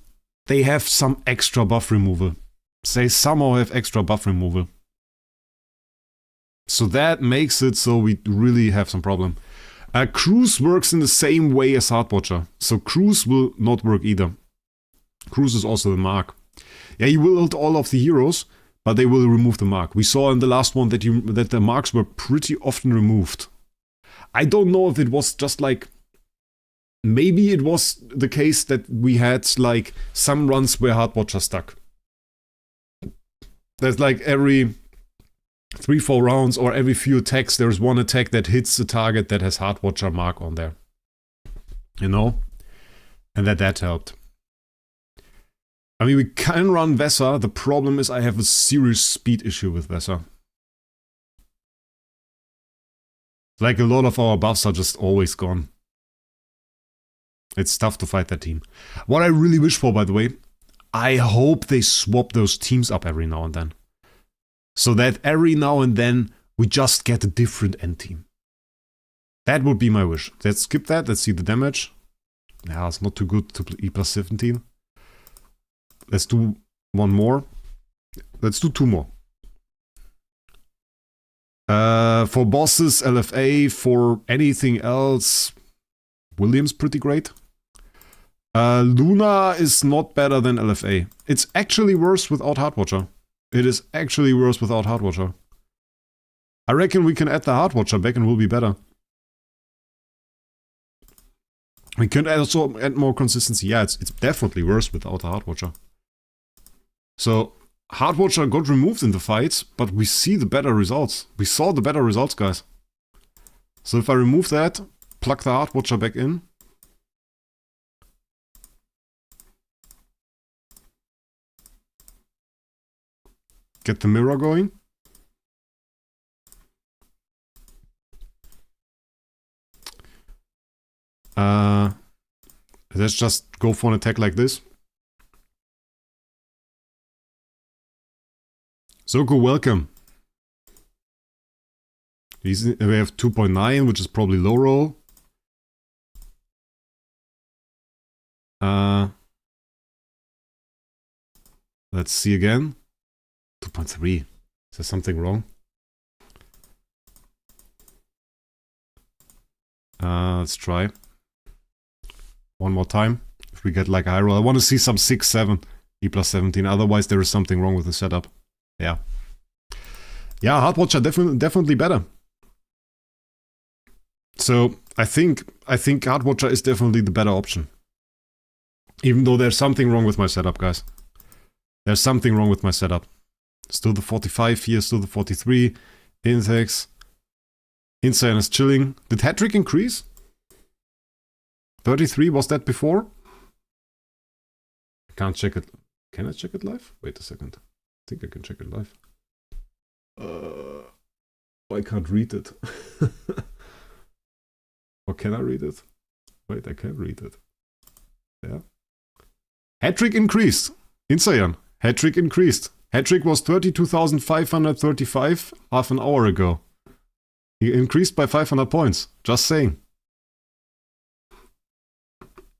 they have some extra buff removal. They somehow have extra buff removal. So that makes it so we really have some problem. Cruise works in the same way as Heartwatcher. So Cruise will not work either. Cruise is also the mark. Yeah, you will ult all of the heroes, but they will remove the mark. We saw in the last one that the marks were pretty often removed. I don't know if it was just like... Maybe it was the case that we had like some runs where Heartwatcher stuck. There's like every 3-4 rounds or every few attacks there's one attack that hits a target that has Heartwatcher mark on there. You know? And that helped. I mean, we can run Vesa. The problem is I have a serious speed issue with Vesa. Like a lot of our buffs are just always gone. It's tough to fight that team. What I really wish for, by the way, I hope they swap those teams up every now and then. So that every now and then we just get a different end team. That would be my wish. Let's skip that. Let's see the damage. Yeah, it's not too good to play E plus 17. Let's do one more. Let's do 2 more. For bosses, LFA. For anything else, William's pretty great. Luna is not better than LFA. It's actually worse without Heartwatcher. It is actually worse without Heartwatcher. I reckon we can add the Heartwatcher back and we'll be better. We can also add more consistency. Yeah, it's definitely worse without the Heartwatcher. So, Heartwatcher got removed in the fights, but we see the better results. We saw the better results, guys. So if I remove that, plug the Heartwatcher back in. Get the mirror going. Let's just go for an attack like this. Zoko, welcome. We have 2.9, which is probably low roll. Let's see again. 2.3. Is there something wrong? Let's try. One more time. If we get like a high roll. I want to see some 6, 7, E plus 17. Otherwise there is something wrong with the setup. Yeah. Yeah, Heartwatcher definitely better. So I think Heartwatcher is definitely the better option. Even though there's something wrong with my setup, guys. There's something wrong with my setup. Still the 45 here, still the 43. Insects. Insane is chilling. Did hat-trick increase? 33, was that before? I can't check it. Can I check it live? Wait a second. I think I can check it live. I can't read it. Or can I read it? Wait, I can read it. Yeah. Hat-trick increased. Insane. Hat-trick increased. Hat-trick was 32,535 half an hour ago. He increased by 500 points. Just saying.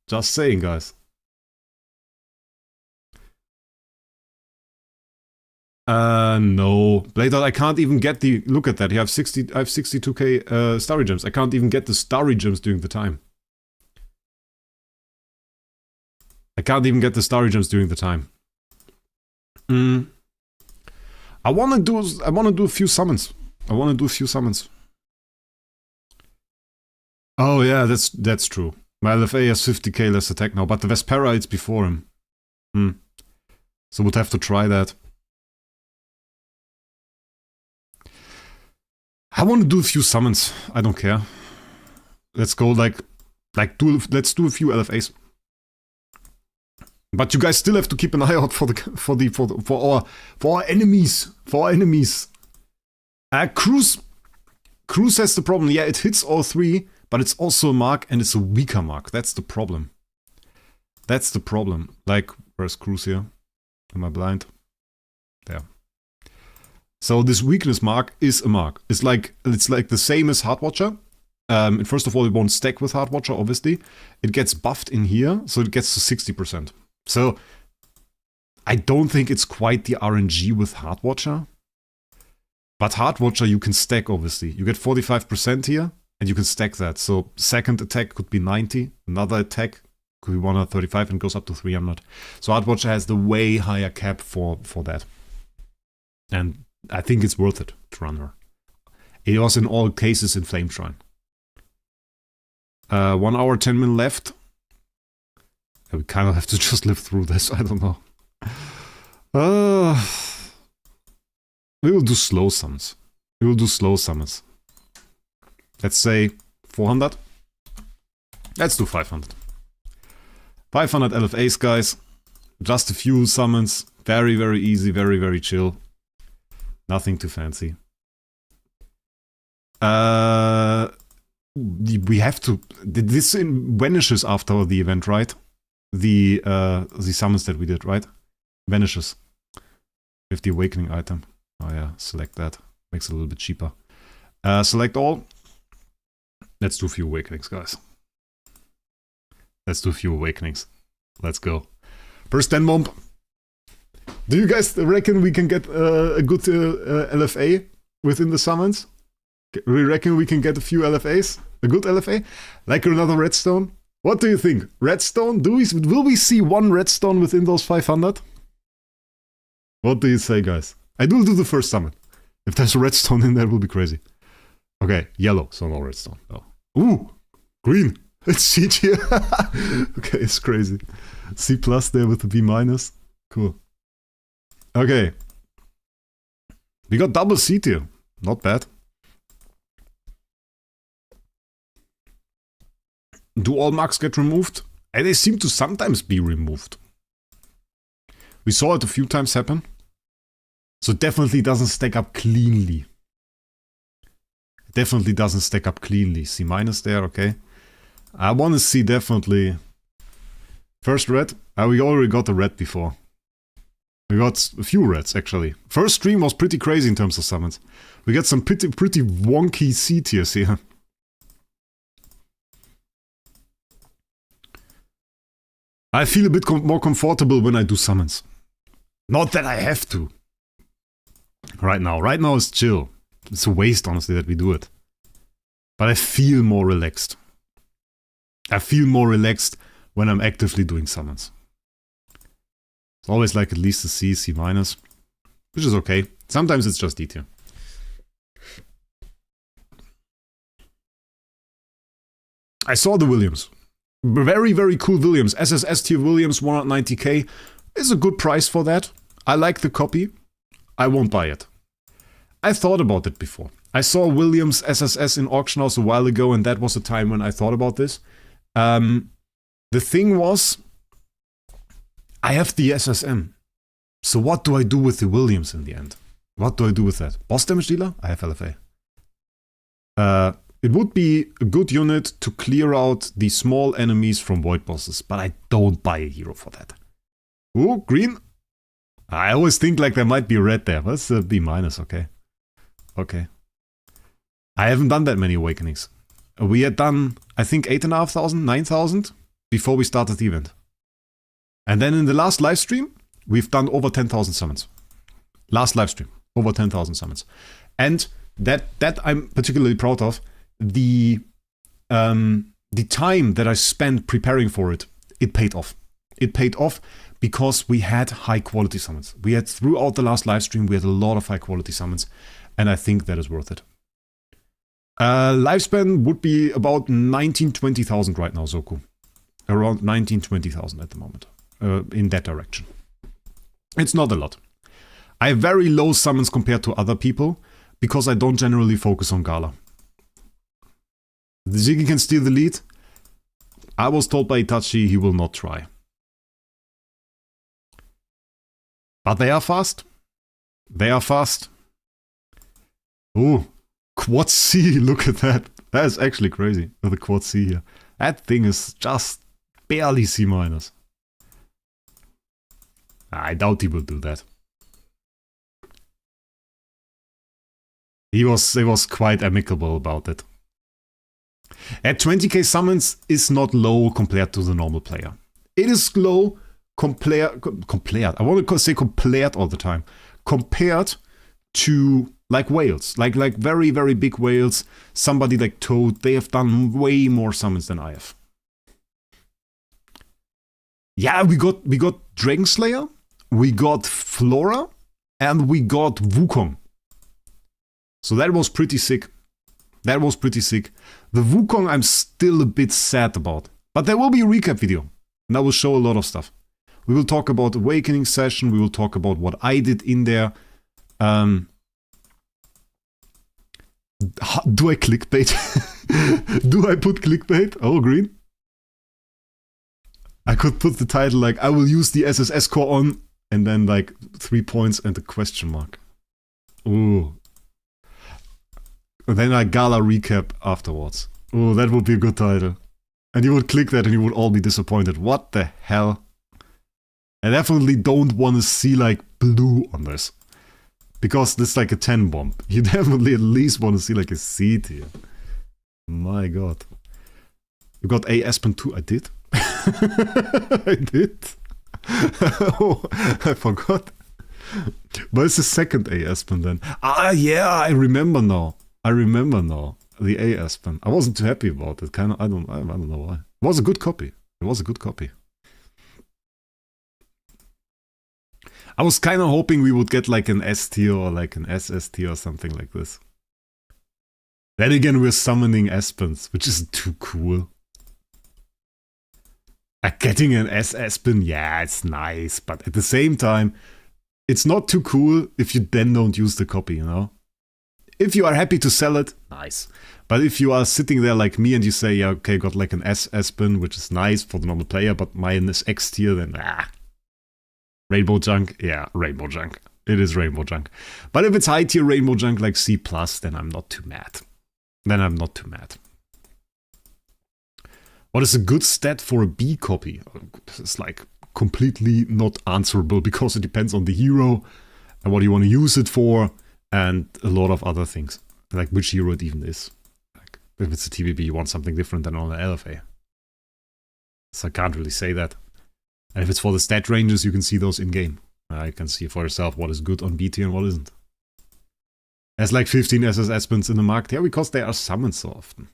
Just saying, guys. No. Bladeout, I can't even get the... Look at that. You have 60... I have 62k Starry Gems. I can't even get the Starry Gems during the time. I can't even get the Starry Gems during the time. I wanna do a few summons. Oh yeah, that's true. My LFA has 50k less attack now, but the Vespera it's before him. So we'd have to try that. I want to do a few summons. I don't care. Let's go let's do a few LFAs. But you guys still have to keep an eye out for our enemies. For our enemies. Cruise has the problem. Yeah, it hits all three, but it's also a mark and it's a weaker mark. That's the problem. That's the problem. Like, where's Cruise here? Am I blind? There. So this weakness mark is a mark. It's like the same as Heartwatcher. And first of all, it won't stack with Heartwatcher, obviously. It gets buffed in here, so it gets to 60%. So I don't think it's quite the RNG with Heartwatcher. But Heartwatcher you can stack, obviously. You get 45% here, and you can stack that. So second attack could be 90, another attack could be 135 and goes up to 300. So Heartwatcher has the way higher cap for that. And I think it's worth it to run her. It was in all cases in Flame Shrine. 1 hour, 10 minutes left. We kind of have to just live through this, I don't know. We will do slow summons. Let's say 400. Let's do 500. 500 LFAs, guys. Just a few summons. Very, very easy, very, very chill. Nothing too fancy. We have to... This vanishes after the event, right? The summons that we did, right? Vanishes. With the awakening item. Oh yeah, select that. Makes it a little bit cheaper. Select all. Let's do a few awakenings, guys. Let's do a few awakenings. Let's go. First 10 bomb. Do you guys reckon we can get a good LFA within the summons? We reckon we can get a few LFAs? A good LFA? Like another redstone? What do you think? Redstone? Will we see one redstone within those 500? What do you say, guys? I will do the first summon. If there's a redstone in there, it will be crazy. Okay, yellow, so no redstone. No. Ooh, green. It's C tier. Okay, it's crazy. C plus there with the B minus. Cool. Okay. We got double C tier. Not bad. Do all marks get removed? And they seem to sometimes be removed. We saw it a few times happen. So it definitely doesn't stack up cleanly. It definitely doesn't stack up cleanly. C minus there, okay. I want to see definitely... First red. We already got a red before. We got a few reds, actually. First stream was pretty crazy in terms of summons. We got some pretty wonky C tiers here. I feel a bit more comfortable when I do summons. Not that I have to. Right now is chill. It's a waste, honestly, that we do it. But I feel more relaxed. I feel more relaxed when I'm actively doing summons. It's always like at least a C, C minus. Which is okay. Sometimes it's just D tier. I saw the Williams. Very, very cool Williams. SSS tier Williams, 190k. Is a good price for that. I like the copy. I won't buy it. I thought about it before. I saw Williams SSS in auction house a while ago, and that was a time when I thought about this. The thing was, I have the SSM. So what do I do with the Williams in the end? What do I do with that? Boss damage dealer? I have LFA. It would be a good unit to clear out the small enemies from void bosses, but I don't buy a hero for that. Ooh, green. I always think like there might be red there. That's a B minus, okay. Okay. I haven't done that many awakenings. We had done, I think, 8,500, 9,000 before we started the event. And then in the last live stream, we've done over 10,000 summons. Last live stream, over 10,000 summons. And that I'm particularly proud of. The time that I spent preparing for it, it paid off. It paid off because we had high quality summons. We had, throughout the last live stream, we had a lot of high quality summons. And I think that is worth it. Lifespan would be about 19,000, 20,000 right now, Zoku. Around 19,000, 20,000 at the moment. in that direction. It's not a lot. I have very low summons compared to other people because I don't generally focus on Gala. The Ziggy can steal the lead. I was told by Itachi he will not try. But they are fast. They are fast. Oh, Quad C, look at that. That is actually crazy with the Quad C here. That thing is just barely C-. I doubt he will do that. He was quite amicable about it. At 20k summons is not low compared to the normal player. It is low compared. I want to say compared all the time. Compared to like whales, like very, very big whales, somebody like Toad, they have done way more summons than I have. Yeah, we got Dragon Slayer, we got Flora, and we got Wukong. So that was pretty sick. That was pretty sick. The Wukong I'm still a bit sad about. But there will be a recap video. And I will show a lot of stuff. We will talk about Awakening Session. We will talk about what I did in there. Do I clickbait? Do I put clickbait? Oh, green. I could put the title like, I will use the SSS core on, and then like 3 points and a question mark. Ooh. And then I Gala recap afterwards. Oh, that would be a good title. And you would click that and you would all be disappointed. What the hell? I definitely don't want to see like blue on this. Because this is like a 10 bomb. You definitely at least want to see like a C tier. My god. You got A Aspen too? I did? I did? Oh, I forgot. But it's the second A Aspen then. Ah, yeah, I remember now. The A Aspen. I wasn't too happy about it. I don't know why. It was a good copy. I was kind of hoping we would get like an S tier or like an SS tier or something like this. Then again, we're summoning Aspens, which isn't too cool. Getting an S Aspen, yeah, it's nice, but at the same time, it's not too cool if you then don't use the copy, you know? If you are happy to sell it, nice. But if you are sitting there like me and you say, yeah, okay, got like an S Aspen, which is nice for the normal player, but mine is X tier, then Rainbow junk? Yeah, rainbow junk. It is rainbow junk. But if it's high tier rainbow junk like C+, then I'm not too mad. What is a good stat for a B copy? This is like completely not answerable because it depends on the hero and what you want to use it for and a lot of other things. Like which hero it even is. Like if it's a TBB, you want something different than on an LFA. So I can't really say that. And if it's for the stat ranges, you can see those in-game. You can see for yourself what is good on B tier and what isn't. There's like 15 SS Aspens in the market. Yeah, because they are summoned so often.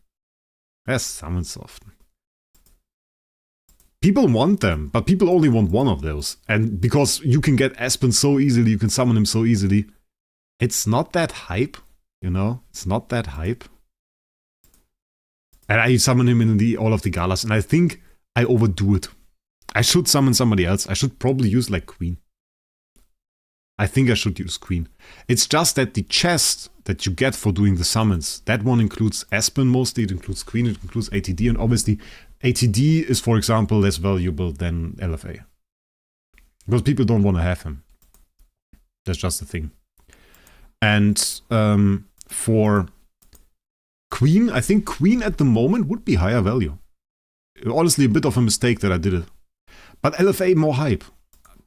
People want them, but people only want one of those. And because you can get Aspen so easily, you can summon him so easily, it's not that hype, you know? It's not that hype. And I summon him in all of the galas, and I think I overdo it. I should summon somebody else. I should probably use like Queen. I think I should use Queen. It's just that the chest that you get for doing the summons, that one includes Aspen mostly, it includes Queen, it includes ATD, and obviously ATD is, for example, less valuable than LFA. Because people don't want to have him. That's just the thing. And for Queen, I think Queen at the moment would be higher value. Honestly, a bit of a mistake that I did it. But LFA more hype.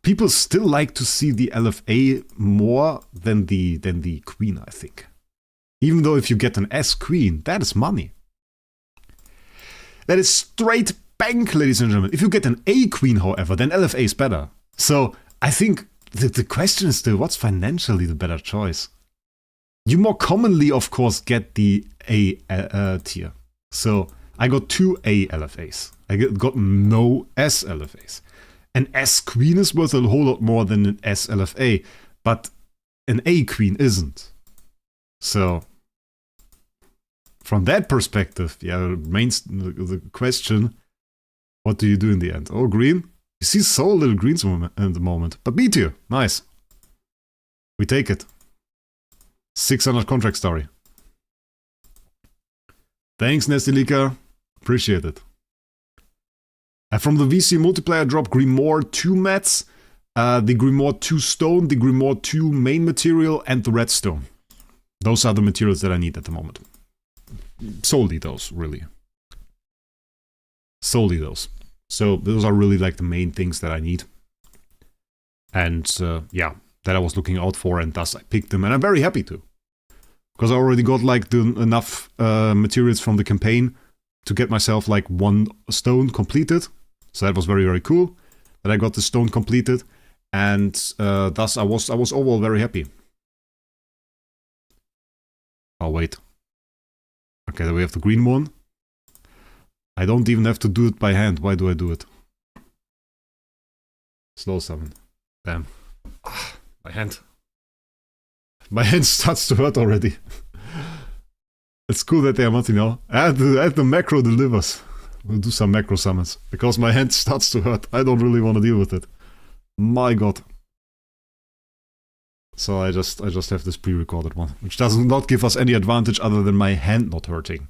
People still like to see the LFA more than the Queen, I think. Even though if you get an S Queen, that is money. That is straight bank, ladies and gentlemen. If you get an A Queen, however, then LFA is better. So I think the question is still, what's financially the better choice? You more commonly, of course, get the A tier. So I got 2 A LFAs. I got no S LFAs. An S Queen is worth a whole lot more than an S LFA, but an A Queen isn't. So from that perspective, yeah, remains the question, what do you do in the end? Oh, green? You see so little greens in the moment. But B tier, nice. We take it. 600 contract story. Thanks, Nestilika. Appreciate it. And from the VC multiplayer drop Grimoire 2 mats, the Grimoire 2 stone, the Grimoire 2 main material, and the redstone. Those are the materials that I need at the moment. Solely those, really. Solely those. So those are really like the main things that I need. And yeah, that I was looking out for, and thus I picked them. And I'm very happy to. Because I already got like enough materials from the campaign to get myself like 1 stone completed. So that was very, very cool that I got the stone completed. And thus I was overall very happy. Oh, wait. Okay, then we have the green one. I don't even have to do it by hand. Why do I do it? Slow summon. Damn. Ah, my hand. My hand starts to hurt already. It's cool that they are multi now. Add the macro delivers. We'll do some macro summons. Because my hand starts to hurt. I don't really want to deal with it. My god. So I just have this pre-recorded one. Which does not give us any advantage other than my hand not hurting.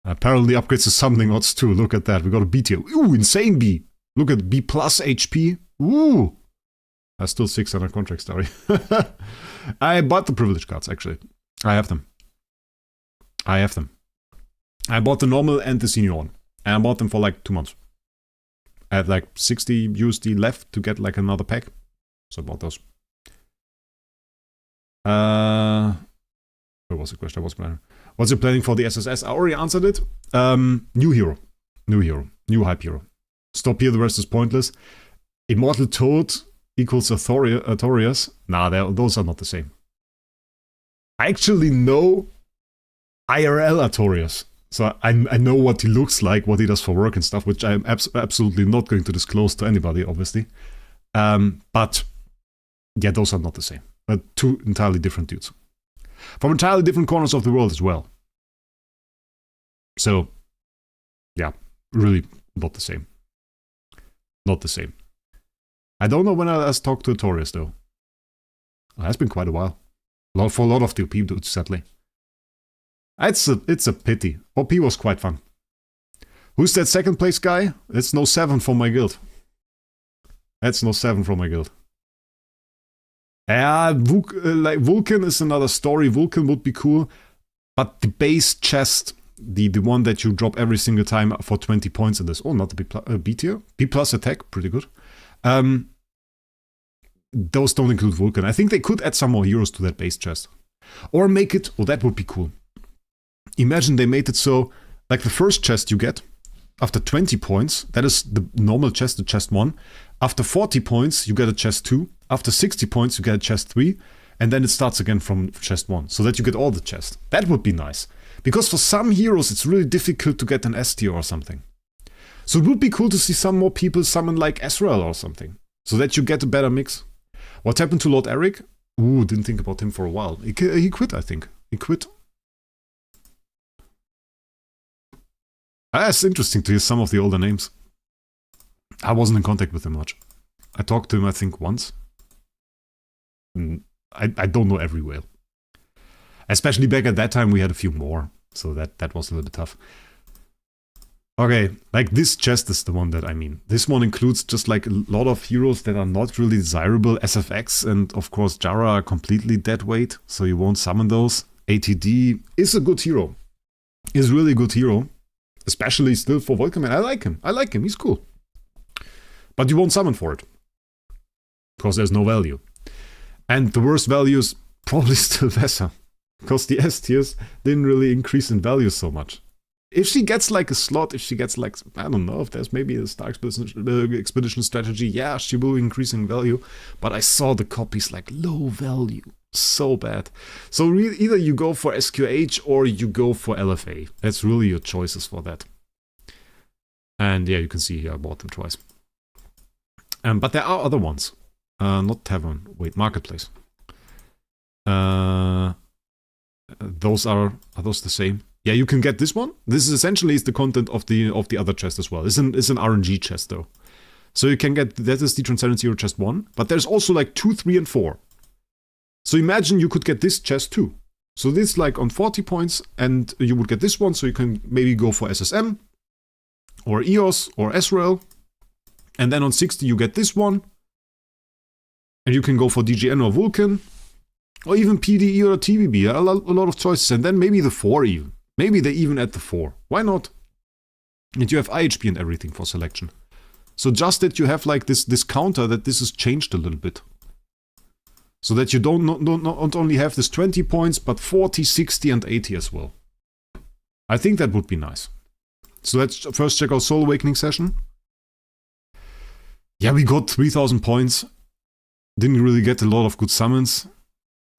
Apparently upgrades to summoning odds too. Look at that. We got a B tier. Ooh, insane B. Look at B plus HP. Ooh. That's still 600 contract story. I bought the privilege cards, actually. I have them. I bought the normal and the senior one. And I bought them for like 2 months. I had like 60 USD left to get like another pack. So I bought those. What was the question? I was planning. What's your planning for the SSS? I already answered it. New hero. New hype hero. Stop here, the rest is pointless. Immortal Toad equals Artorias. Nah, those are not the same. I actually know IRL Artorias. So I know what he looks like, what he does for work and stuff, which I'm absolutely not going to disclose to anybody, obviously. But yeah, those are not the same. Two entirely different dudes. From entirely different corners of the world as well. So, yeah, really not the same. Not the same. I don't know when I last talked to Artorias, though. It has been quite a while. For a lot of the OP dudes, sadly. It's a pity. OP was quite fun. Who's that second place guy? It's no 7 from my guild. That's no 7 from my guild. Yeah, like Vulcan is another story. Vulcan would be cool. But the base chest, the one that you drop every single time for 20 points in this. Oh, not the B tier. B plus attack, pretty good. Those don't include Vulcan. I think they could add some more heroes to that base chest. Or make it, oh, that would be cool. Imagine they made it so, like the first chest you get, after 20 points, that is the normal chest, the chest 1. After 40 points, you get a chest 2. After 60 points, you get a chest 3. And then it starts again from chest 1, so that you get all the chests. That would be nice. Because for some heroes, it's really difficult to get an S tier or something. So it would be cool to see some more people summon like Ezreal or something. So that you get a better mix. What happened to Lord Eric? Ooh, didn't think about him for a while. He quit, I think. He quit. It's interesting to hear some of the older names. I wasn't in contact with him much. I talked to him, I think, once. I don't know every whale. Especially back at that time, we had a few more. So that was a little bit tough. Okay, like this chest is the one that I mean. This one includes just like a lot of heroes that are not really desirable. SFX and of course Jara are completely dead weight, so you won't summon those. ATD is a good hero. Is really a good hero. Especially still for Volkerman. I like him, he's cool. But you won't summon for it. Because there's no value. And the worst value is probably still Vesa. Because the S tiers didn't really increase in value so much. If she gets like a slot, if she gets like, I don't know, if there's maybe a Star Expedition strategy, yeah, she will increase in value. But I saw the copies like low value. So bad. So either you go for SQH or you go for LFA. That's really your choices for that. And yeah, you can see here I bought them twice. But there are other ones. Not Tavern. Wait, Marketplace. Those are those the same? Yeah, you can get this one. This is essentially the content of the other chest as well. It's an RNG chest though. So you can get, that is the Transcendent Zero chest 1, but there's also like 2, 3, and 4. So imagine you could get this chest too. So this like on 40 points, and you would get this one, so you can maybe go for SSM, or EOS, or Ezreal. And then on 60 you get this one. And you can go for DGN or Vulcan. Or even PDE or TBB. A lot of choices. And then maybe the 4 even. Maybe they even add the 4. Why not? And you have IHP and everything for selection. So just that you have like this counter that this is changed a little bit. So that you don't not only have this 20 points, but 40, 60 and 80 as well. I think that would be nice. So let's first check our Soul Awakening session. Yeah, we got 3000 points. Didn't really get a lot of good summons.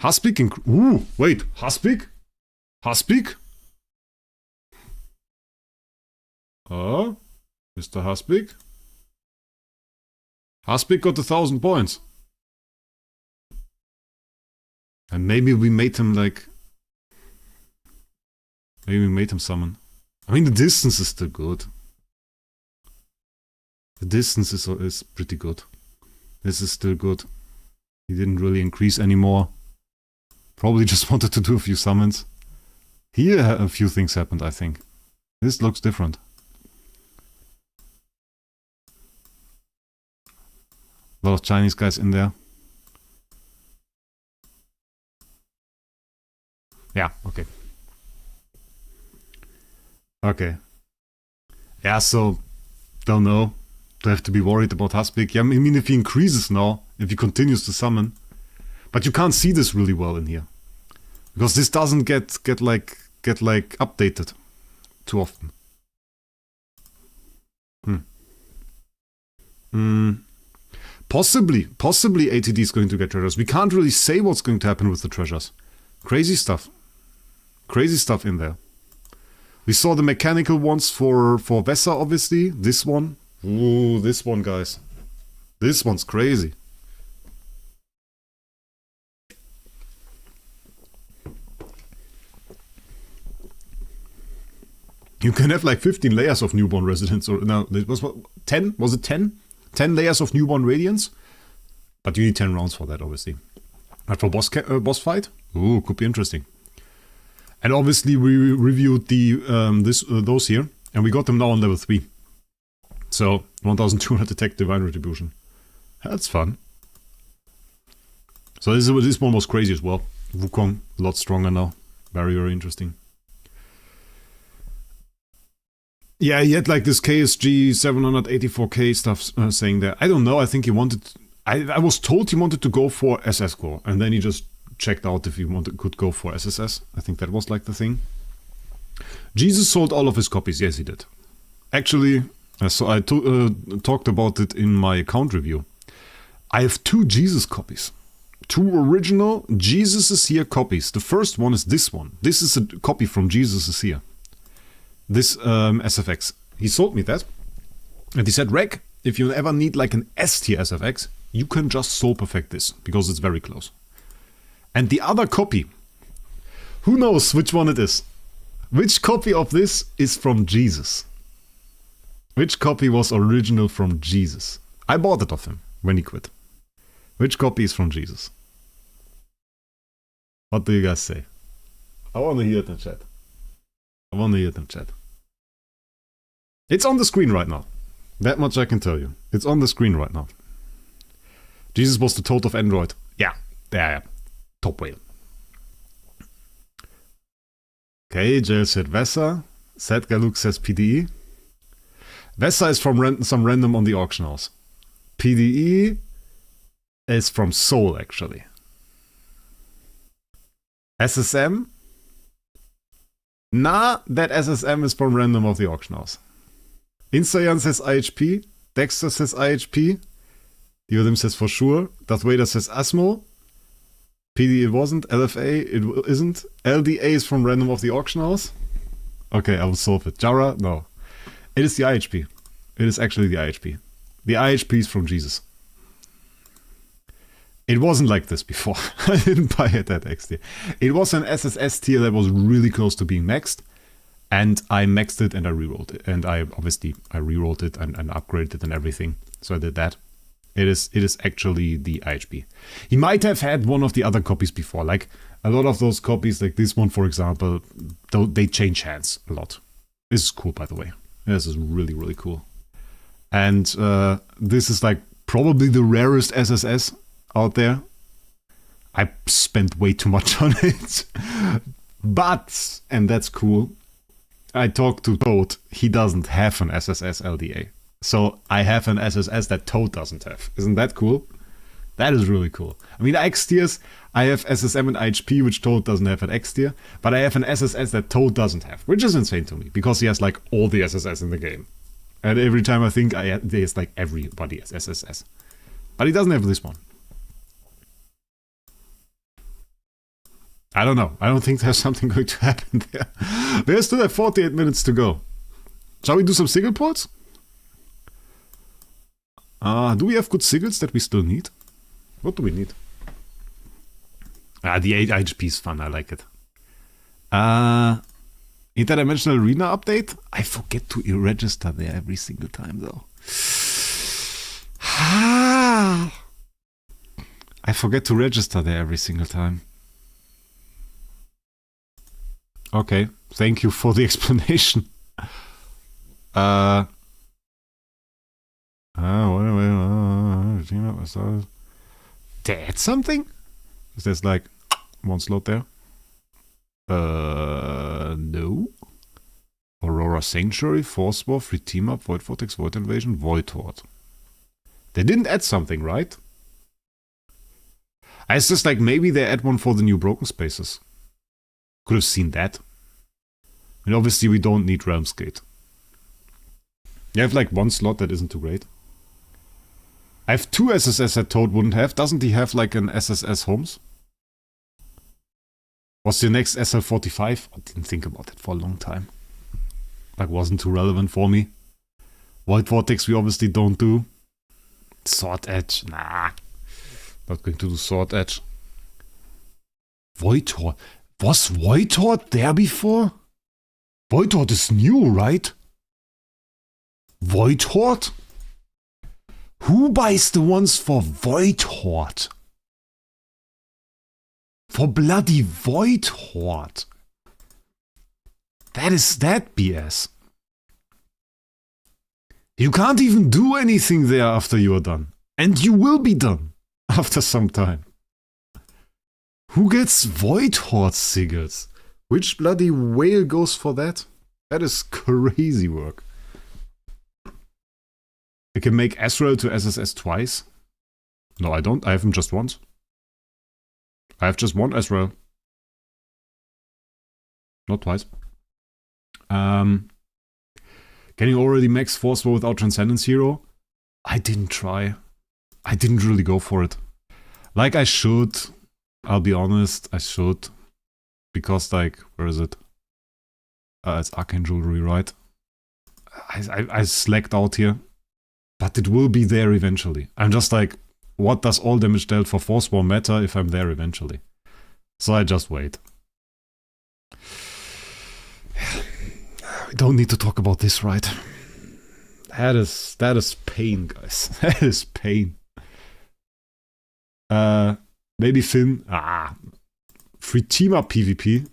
Haspik and... Ooh, wait, Haspik? Haspik? Oh, Mr. Haspik? Haspik got 1000 points. And maybe we made him like... Maybe we made him summon. I mean, the distance is still good. The distance is pretty good. This is still good. He didn't really increase anymore. Probably just wanted to do a few summons. Here a few things happened, I think. This looks different. A lot of Chinese guys in there. Yeah, okay. Okay. Yeah, so... Don't know. Do I have to be worried about Haspik? Yeah, I mean, if he increases now, if he continues to summon. But you can't see this really well in here. Because this doesn't get updated too often. Possibly ATD is going to get treasures. We can't really say what's going to happen with the treasures. Crazy stuff. Crazy stuff in there. We saw the mechanical ones for Vesa, obviously. This one. Ooh, this one, guys. This one's crazy. You can have like 15 layers of Newborn Residents, or no, it was what, 10? Was it 10? 10 layers of Newborn Radiance? But you need 10 rounds for that, obviously. But for boss fight? Ooh, could be interesting. And obviously we reviewed the those here, and we got them now on level 3. So, 1200 attack, Divine Retribution. That's fun. So this one was crazy as well. Wukong, a lot stronger now. Very, very interesting. Yeah, he had like this KSG 784k stuff saying there. I don't know, I think he wanted... I was told he wanted to go for SS core, and then he just checked out if he could go for SSS. I think that was like the thing. Jesus sold all of his copies. Yes, he did. Actually, so I talked about it in my account review. I have 2 Jesus copies. 2 original Jesus is Here copies. The first one is this one. This is a copy from Jesus is Here. This SFX. He sold me that. And he said, Wraec, if you ever need like an S tier SFX, you can just soul perfect this, because it's very close. And the other copy, who knows which one it is? Which copy of this is from Jesus? Which copy was original from Jesus? I bought it off him when he quit. Which copy is from Jesus? What do you guys say? I want to hear it in chat. I want to hear it in chat. It's on the screen right now. That much I can tell you. It's on the screen right now. Jesus was the toad of Android. Yeah. Yeah. Top whale. Okay, Jail said Vesa. Sad Galuk says PDE. Vesa is from some random on the auction house. PDE is from Soul, actually. SSM? Nah, that SSM is from random of the auction house. Instayan says IHP. Dexter says IHP. Diodim says for sure. Darth Vader says Asmo. PD it wasn't. LFA it isn't. LDA is from random of the auction house. Okay, I will solve it. Jara? No. It is the IHP. It is actually the IHP. The IHP is from Jesus. It wasn't like this before. I didn't buy it at XD. It was an SSS tier that was really close to being maxed. And I maxed it and I rerolled it. And I rerolled it and upgraded it and everything. So I did that. It is actually the IHP. He might have had one of the other copies before. Like a lot of those copies, like this one, for example, they change hands a lot. This is cool, by the way. This is really, really cool. And this is like probably the rarest SSS out there. I spent way too much on it. But, and that's cool, I talked to Toad. He doesn't have an SSS LDA. So I have an SSS that Toad doesn't have. Isn't that cool? That is really cool. I mean, X tiers, I have SSM and IHP, which Toad doesn't have at X tier. But I have an SSS that Toad doesn't have, which is insane to me, because he has like all the SSS in the game. And every time I think there's like everybody has SSS. But he doesn't have this one. I don't know. I don't think there's something going to happen there. There's still like 48 minutes to go. Shall we do some single ports? Do we have good sigils that we still need? What do we need? The 8 IHP is fun. I like it. Interdimensional Arena update? I forget to register there every single time though. I forget to register there every single time. Okay, thank you for the explanation. They add something? Is there's like one slot there? No. Aurora Sanctuary, Force War, Free Team Up, Void Vortex, Void Invasion, Void Horde. They didn't add something, right? It's just like maybe they add one for the new Broken Spaces. Could have seen that. And obviously we don't need Realm's Gate. You have like one slot that isn't too great. I have 2 SSS that Toad wouldn't have. Doesn't he have like an SSS Homes? What's your next SL45? I didn't think about it for a long time. Like wasn't too relevant for me. Void Vortex we obviously don't do. Sword Edge, nah. Not going to do Sword Edge. Void Horde. Was Void Horde there before? Void Horde is new, right? Void Horde? Who buys the ones for Void Horde? For bloody Void Horde. That is that BS. You can't even do anything there after you are done. And you will be done after some time. Who gets Void Horde sigils? Which bloody whale goes for that? That is crazy work. I can make Azrael to SSS twice. No, I don't. I have him just once. I have just one Azrael. Not twice. Can you already max Force War without Transcendence Hero? I didn't try. I didn't really go for it. Like I should. I'll be honest, I should. Because like, where is it? It's Arcane Jewelry, right? I slacked out here. But it will be there eventually. I'm just like, what does all damage dealt for Force War matter if I'm there eventually? So I just wait. We don't need to talk about this, right? That is pain, guys. That is pain. Maybe Finn. Free team up PvP.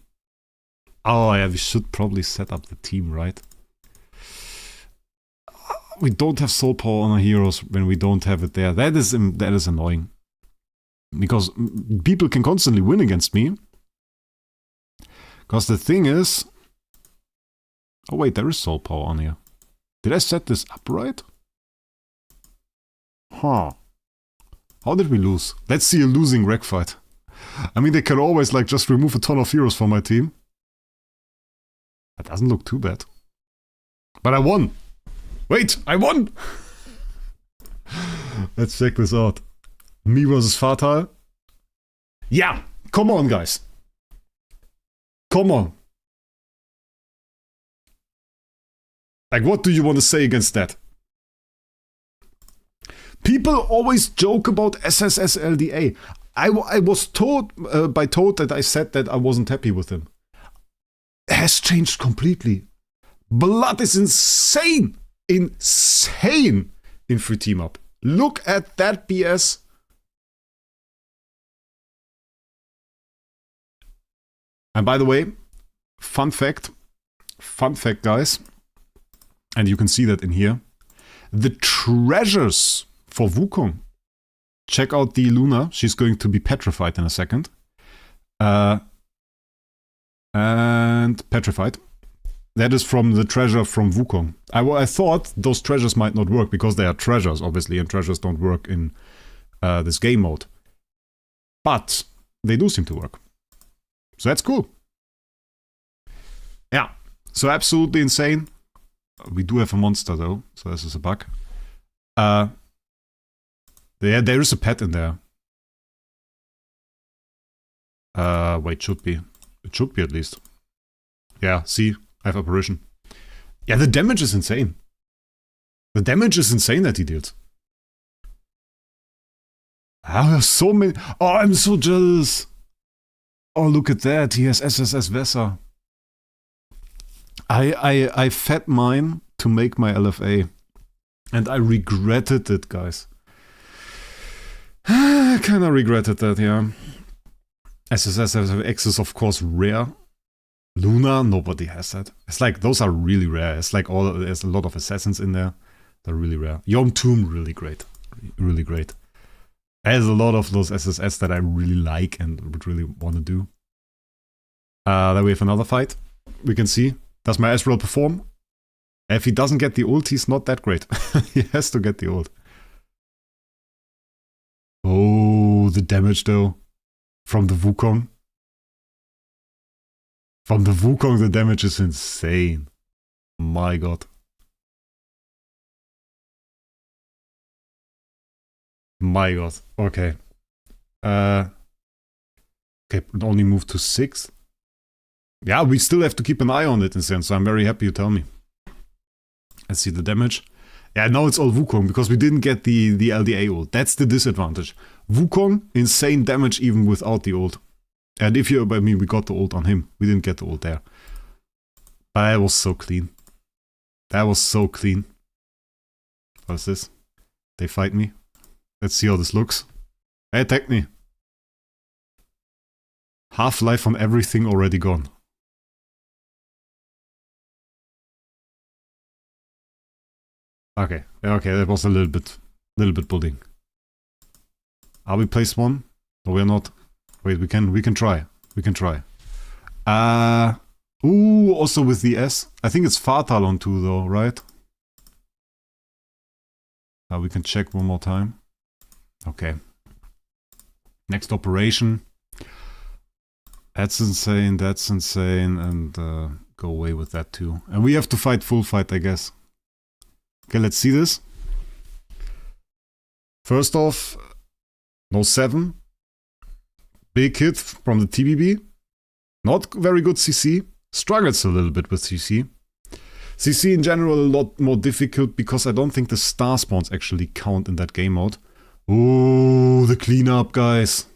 Oh yeah, we should probably set up the team, right? We don't have soul power on our heroes when we don't have it there. That is annoying. Because people can constantly win against me. Because the thing is... Oh wait, there is soul power on here. Did I set this up right? Huh. How did we lose? Let's see a losing Wraec fight. I mean, they can always like just remove a ton of heroes from my team. That doesn't look too bad. But I won! Wait, I won! Let's check this out. Me versus Fatal. Yeah! Come on, guys! Come on! Like, what do you want to say against that? People always joke about SSS LDA. I was told by Toad that I said that I wasn't happy with him. It has changed completely. Blood is insane! Insane! Infantry team up. Look at that BS. And by the way, fun fact, guys, and you can see that in here, the treasures for Wukong. Check out the Luna. She's going to be petrified in a second. And petrified. That is from the treasure from Wukong. I thought those treasures might not work because they are treasures, obviously, and treasures don't work in this game mode. But they do seem to work. So that's cool. Yeah. So absolutely insane. We do have a monster though, so this is a bug. There is a pet in there. Wait, should be. It should be at least. Yeah, see, I have apparition. Yeah, the damage is insane. The damage is insane that he did. Ah, there's so many. Oh, I'm so jealous. Oh, look at that. He has SSS Vesa. I fed mine to make my LFA. And I regretted it, guys. I kinda regretted that, yeah. SSS has is of course rare. Luna, nobody has that. It's like, those are really rare. It's like there's a lot of assassins in there. They're really rare. Yom Tomb, really great. Really great. There's a lot of those SSS that I really like and would really want to do. Then we have another fight. We can see. Does my Ezreal perform? If he doesn't get the ult, he's not that great. He has to get the ult. Oh, the damage though. From the Wukong. From the Wukong, the damage is insane. My god. My god. Okay. Okay, only move to 6. Yeah, we still have to keep an eye on it in sense, so I'm very happy you tell me. Let's see the damage. Yeah, now it's all Wukong, because we didn't get the LDA ult. That's the disadvantage. Wukong, insane damage even without the ult. And if you, I mean, we got the ult on him. We didn't get the ult there. But that was so clean. That was so clean. What is this? They fight me. Let's see how this looks. Hey, attack me. Half-life on everything already gone. Okay, okay, that was a little bit bullying. Are we place 1? No, we're not. Wait, we can try. We can try. Ooh, also with the S. I think it's Fatal on 2 though, right? We can check one more time. Okay. Next operation. That's insane, and go away with that too. And we have to fight full fight, I guess. Okay, let's see this. First off, no 7. Big hit from the TBB. Not very good CC. Struggles a little bit with CC. CC in general a lot more difficult because I don't think the star spawns actually count in that game mode. Oh, the cleanup, guys.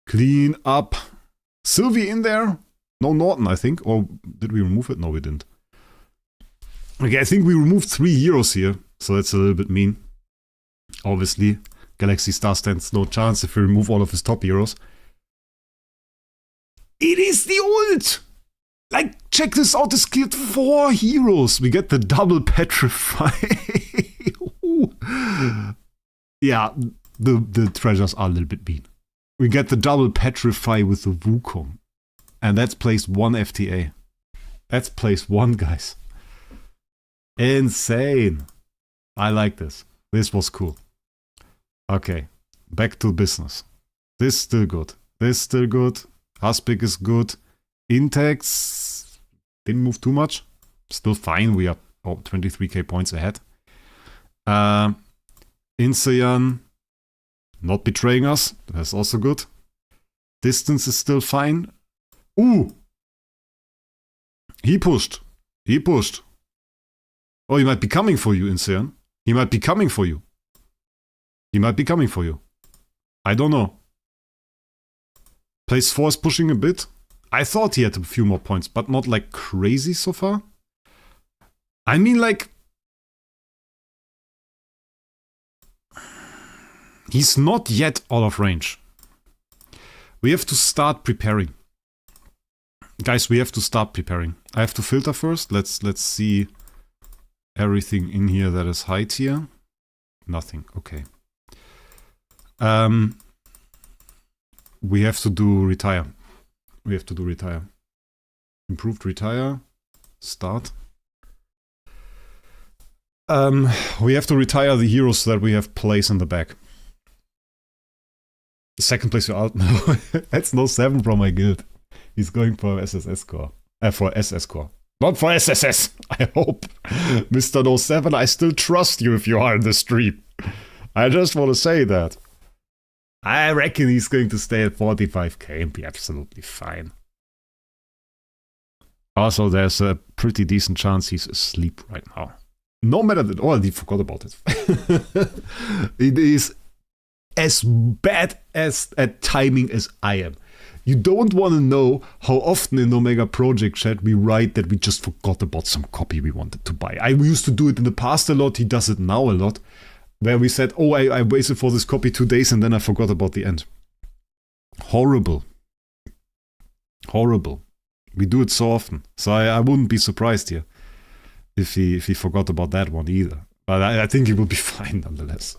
Clean up. Sylvie in there? No Norton, I think. Or did we remove it? No, we didn't. Okay, I think we removed 3 heroes here. So that's a little bit mean. Obviously, Galaxy Star stands no chance if we remove all of his top heroes. It is the ult! Like, check this out, this killed 4 heroes. We get the double petrify. Yeah, the treasures are a little bit mean. We get the double petrify with the Wukong. And that's place 1 FTA. That's place 1, guys. Insane. I like this. This was cool. Okay, back to business. This still good. This still good. Aspect is good. Intex didn't move too much. Still fine. We are 23k points ahead. Insayan not betraying us. That's also good. Distance is still fine. Ooh! He pushed. He pushed. Oh, he might be coming for you, Insayan. He might be coming for you. He might be coming for you. I don't know. Place 4 is pushing a bit. I thought he had a few more points, but not like crazy so far. I mean, like, He's not yet out of range. We have to start preparing. Guys, we have to start preparing. I have to filter first. Let's see everything in here that is high tier. Nothing. Okay. We have to do retire. We have to do retire. Improved retire. Start. We have to retire the heroes so that we have place in the back. The second place you're out now. That's no 7 from my guild. He's going for SSS core. For SS core. Not for SSS, I hope. Mr. No 7, I still trust you if you are in the stream. I just want to say that. I reckon he's going to stay at 45k and be absolutely fine. Also, there's a pretty decent chance he's asleep right now. No matter that. Oh, he forgot about it. It is as bad as at timing as I am. You don't want to know how often in Omega Project chat we write that we just forgot about some copy we wanted to buy. I used to do it in the past a lot, he does it now a lot. Where we said, oh, I waited for this copy 2 days and then I forgot about the end. Horrible. Horrible. We do it so often. So I wouldn't be surprised here if he forgot about that one either. But I think he will be fine nonetheless.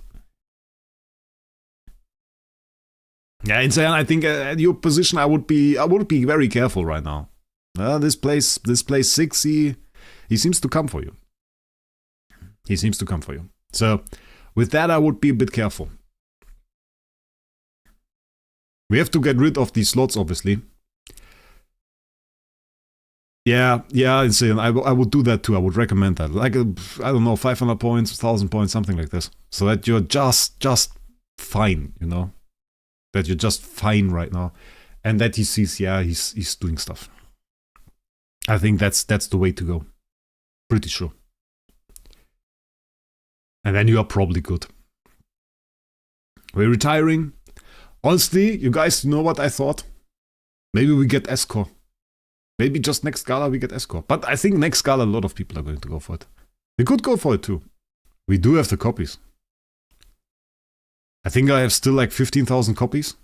Yeah, Insane, I think at your position I would be very careful right now. This place 6, he seems to come for you. He seems to come for you. So with that, I would be a bit careful. We have to get rid of these slots, obviously. Yeah, Insane. I would do that too. I would recommend that. Like, I don't know, 500 points, 1,000 points, something like this. So that you're just fine, you know? That you're just fine right now. And that he sees, yeah, he's doing stuff. I think that's the way to go. Pretty sure. And then you are probably good. We're retiring. Honestly, you guys know what I thought? Maybe we get S-Core. Maybe just next Gala we get S-Core. But I think next Gala a lot of people are going to go for it. We could go for it too. We do have the copies. I think I have still like 15,000 copies.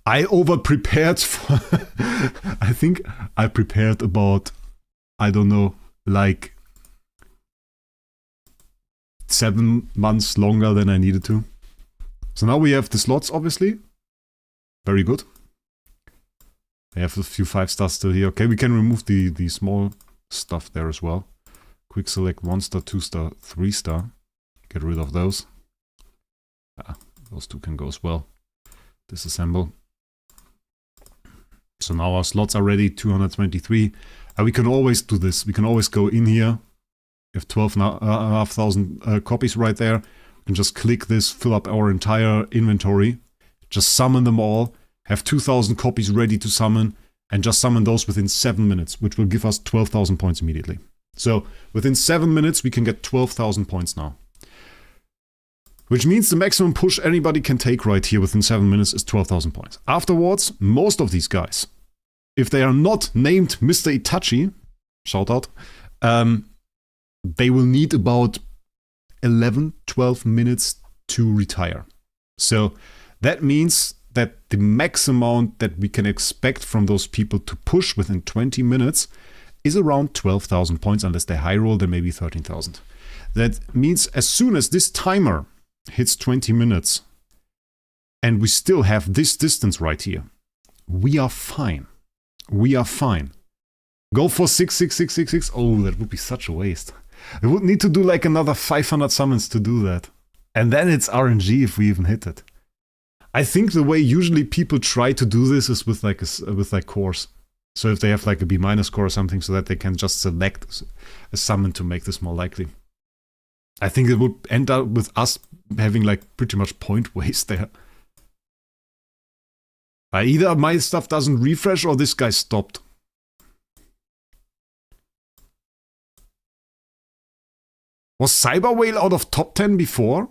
I over-prepared for... I think I prepared about, I don't know, like 7 months longer than I needed to. So now we have the slots, obviously. Very good. I have a few 5 stars still here. Okay, we can remove the small stuff there as well. Quick select 1 star, 2 star, 3 star. Get rid of those. Those 2 can go as well. Disassemble. So now our slots are ready, 223. We can always do this. We can always go in here. We have 12,500 copies right there. We can just click this, fill up our entire inventory. Just summon them all. Have 2,000 copies ready to summon. And just summon those within 7 minutes, which will give us 12,000 points immediately. So within 7 minutes, we can get 12,000 points now. Which means the maximum push anybody can take right here within 7 minutes is 12,000 points. Afterwards, most of these guys, if they are not named Mr. Itachi, shout out, they will need about 11, 12 minutes to retire. So that means that the max amount that we can expect from those people to push within 20 minutes is around 12,000 points, unless they high roll, then maybe 13,000. That means as soon as this timer hits 20 minutes and we still have this distance right here, we are fine. We are fine. Go for 66666. Oh, that would be such a waste. We would need to do like another 500 summons to do that. And then it's RNG if we even hit it. I think the way usually people try to do this is with like cores. So if they have like a B- core or something, so that they can just select a summon to make this more likely. I think it would end up with us having like pretty much point waste there. Either my stuff doesn't refresh or this guy stopped. Was Cyber Whale out of top 10 before?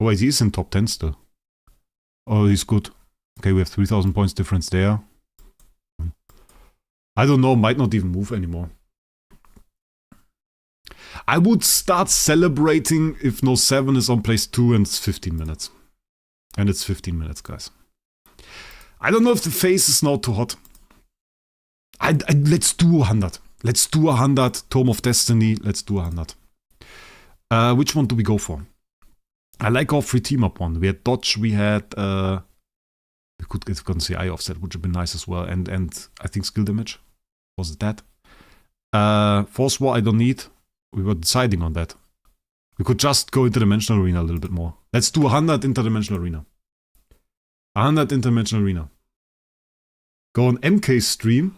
Oh wait, he is in top 10 still. Oh, he's good. Okay, we have 3,000 points difference there. I don't know, might not even move anymore. I would start celebrating if no 7 is on place 2 and it's 15 minutes. And it's 15 minutes, guys. I don't know if the face is now too hot. Let's do 100. Let's do 100. Tome of Destiny. Let's do 100. Which one do we go for? I like our free team up one. We had Dodge. We had... we could get gotten CI offset, which would be nice as well. And I think skill damage. Was it that? Force War I don't need. We were deciding on that. We could just go interdimensional arena a little bit more. Let's do 100 interdimensional arena. 100 interdimensional arena. Go on MK stream.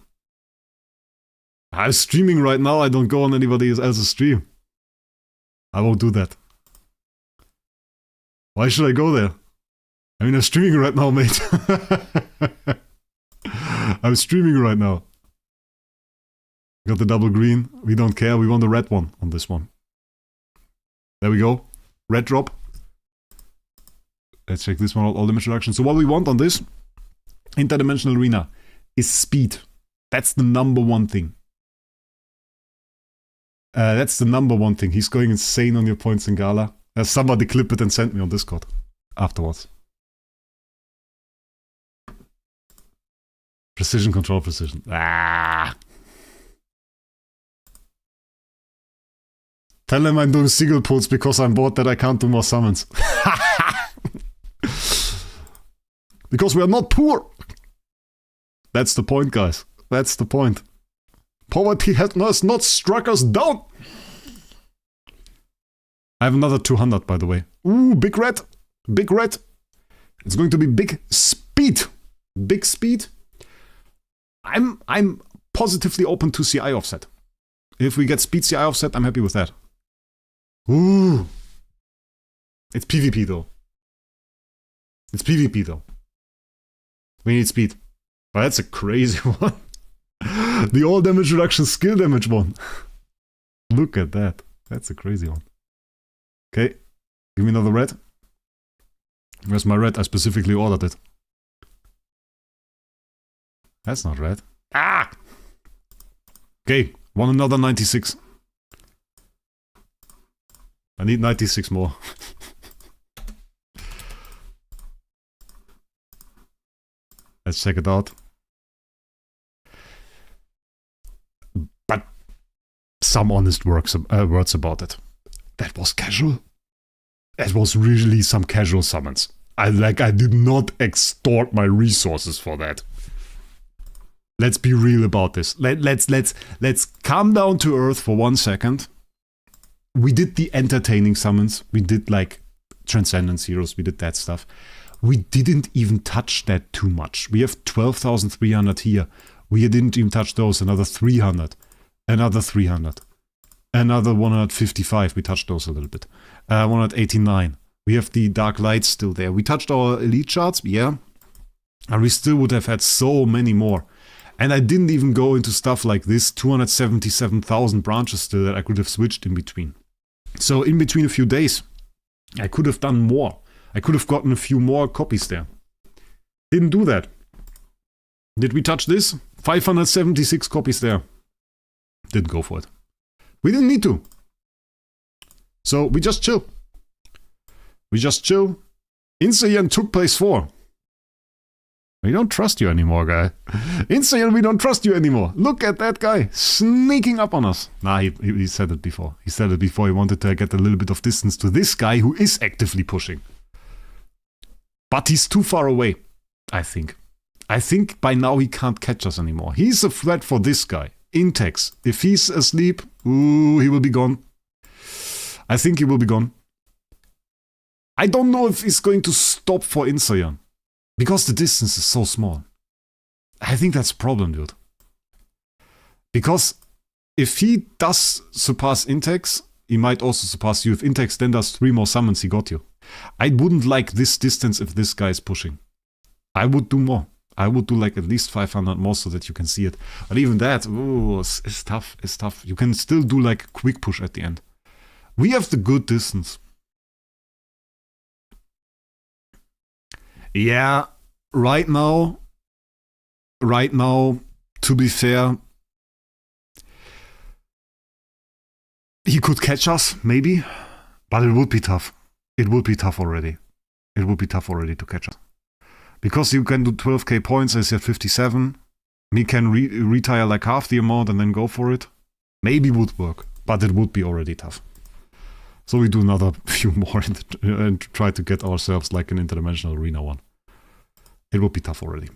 I'm streaming right now. I don't go on anybody else's stream. I won't do that. Why should I go there? I mean, I'm streaming right now, mate. I'm streaming right now. Got the double green. We don't care. We want the red one on this one. There we go. Red drop. Let's check this one out. All damage reduction. So what we want on this interdimensional arena is speed. That's the number one thing. That's the number one thing. He's going insane on your points in Gala. Somebody clip it and send me on Discord afterwards. Precision control, precision. Ah. Tell him I'm doing single pulls because I'm bored that I can't do more summons. Because we are not poor. That's the point, guys. That's the point. Poverty has not struck us down. I have another 200, by the way. Ooh, big red. Big red. It's going to be big speed. Big speed. I'm positively open to CI offset. If we get speed CI offset, I'm happy with that. Ooh. It's PvP though. It's PvP though. We need speed. But that's a crazy one. The all damage reduction skill damage one. Look at that. That's a crazy one. Okay. Give me another red. Where's my red? I specifically ordered it. That's not red. Ah! Okay. Want another 96. I need 96 more. Let's check it out. But some honest words about it. That was casual. That was really some casual summons. I did not extort my resources for that. Let's be real about this. Let's come down to earth for 1 second. We did the entertaining summons. We did like Transcendence Heroes. We did that stuff. We didn't even touch that too much. We have 12,300 here. We didn't even touch those. Another 300. Another 300. Another 155. We touched those a little bit. 189. We have the Dark Lights still there. We touched our elite charts, yeah. And we still would have had so many more. And I didn't even go into stuff like this. 277,000 branches still that I could have switched in between. So in between a few days, I could have done more. I could have gotten a few more copies there. Didn't do that. Did we touch this? 576 copies there. Didn't go for it. We didn't need to. So we just chill. We just chill. Insayan took place 4. We don't trust you anymore, guy. Insayan, we don't trust you anymore. Look at that guy sneaking up on us. Nah, he said it before. He said it before. He wanted to get a little bit of distance to this guy who is actively pushing. But he's too far away, I think. I think by now he can't catch us anymore. He's a threat for this guy. Intex. If he's asleep, ooh, he will be gone. I think he will be gone. I don't know if he's going to stop for Insayan. Because the distance is so small. I think that's a problem, dude. Because if he does surpass Intex, he might also surpass you. If Intex then does 3 more summons, he got you. I wouldn't like this distance if this guy is pushing. I would do more. I would do like at least 500 more so that you can see it. But even that, ooh, it's tough. It's tough. You can still do like a quick push at the end. We have the good distance. Yeah, right now, to be fair, He could catch us, maybe. But it would be tough. It would be tough already. It would be tough already to catch us. Because you can do 12k points, I said 57. Me can retire like half the amount and then go for it. Maybe would work. But it would be already tough. So we do another few more and try to get ourselves like an interdimensional arena one. It would be tough already.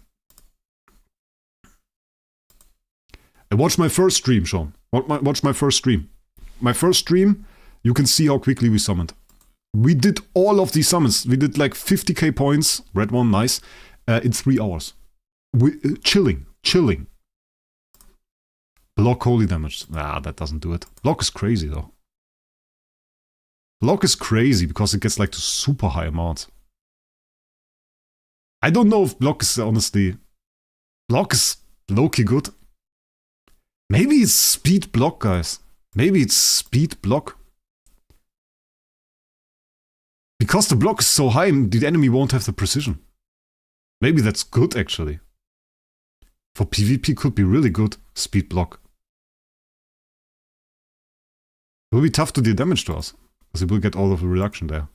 And watch my first stream, Sean. Watch my first stream. My first stream, you can see how quickly we summoned. We did all of these summons. We did like 50k points. Red one, nice. In 3 hours. Chilling. Block holy damage. Nah, that doesn't do it. Block is crazy though. Block is crazy because it gets like to super high amounts. I don't know if block is honestly... Block is low-key good. Maybe it's speed block, guys. Maybe it's speed block. Because the block is so high, the enemy won't have the precision. Maybe that's good, actually. For PvP could be really good, speed block. It will be tough to deal damage to us. Because it will get all of the reduction there.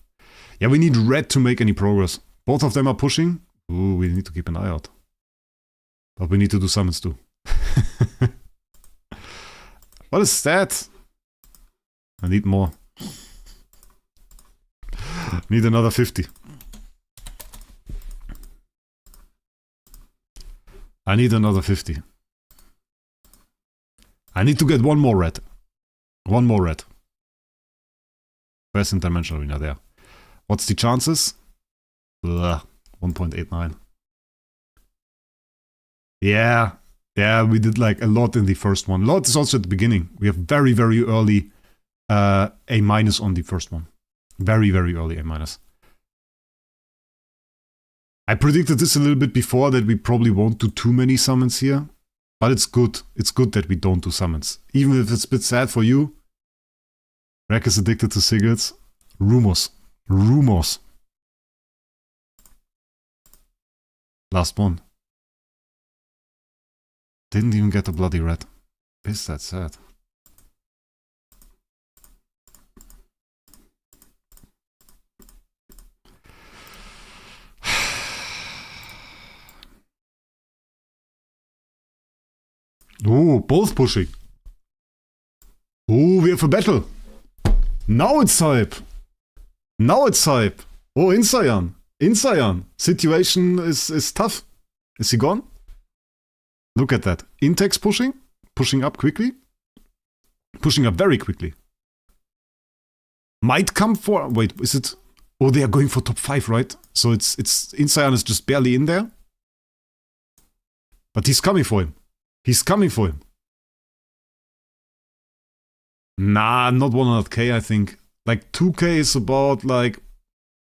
Yeah, we need red to make any progress. Both of them are pushing. Ooh, we need to keep an eye out. But we need to do summons too. What is that? I need more. Need another 50. I need another 50. I need to get one more red. One more red. Where's interdimensional arena? There. What's the chances? 1.89. Yeah. Yeah, we did like a lot in the first one. A lot is also at the beginning. We have very, very early A- on the first one. Very, very early A-. I predicted this a little bit before that we probably won't do too many summons here. But it's good. It's good that we don't do summons. Even if it's a bit sad for you. Wraec is addicted to cigarettes. Rumors. Rumors. Last one. Didn't even get a bloody red. Is that sad? Oh, both pushing. Oh, we have a battle. Now it's hype. Now it's hype. Oh, in Cyan. In Cyan. Situation is tough. Is he gone? Look at that. Intex pushing. Pushing up quickly. Pushing up very quickly. Might come for... Wait, is it... Oh, they are going for top 5, right? So it's Cyan is just barely in there. But he's coming for him. He's coming for him. Nah, not 100k, I think. Like, 2k is about, like,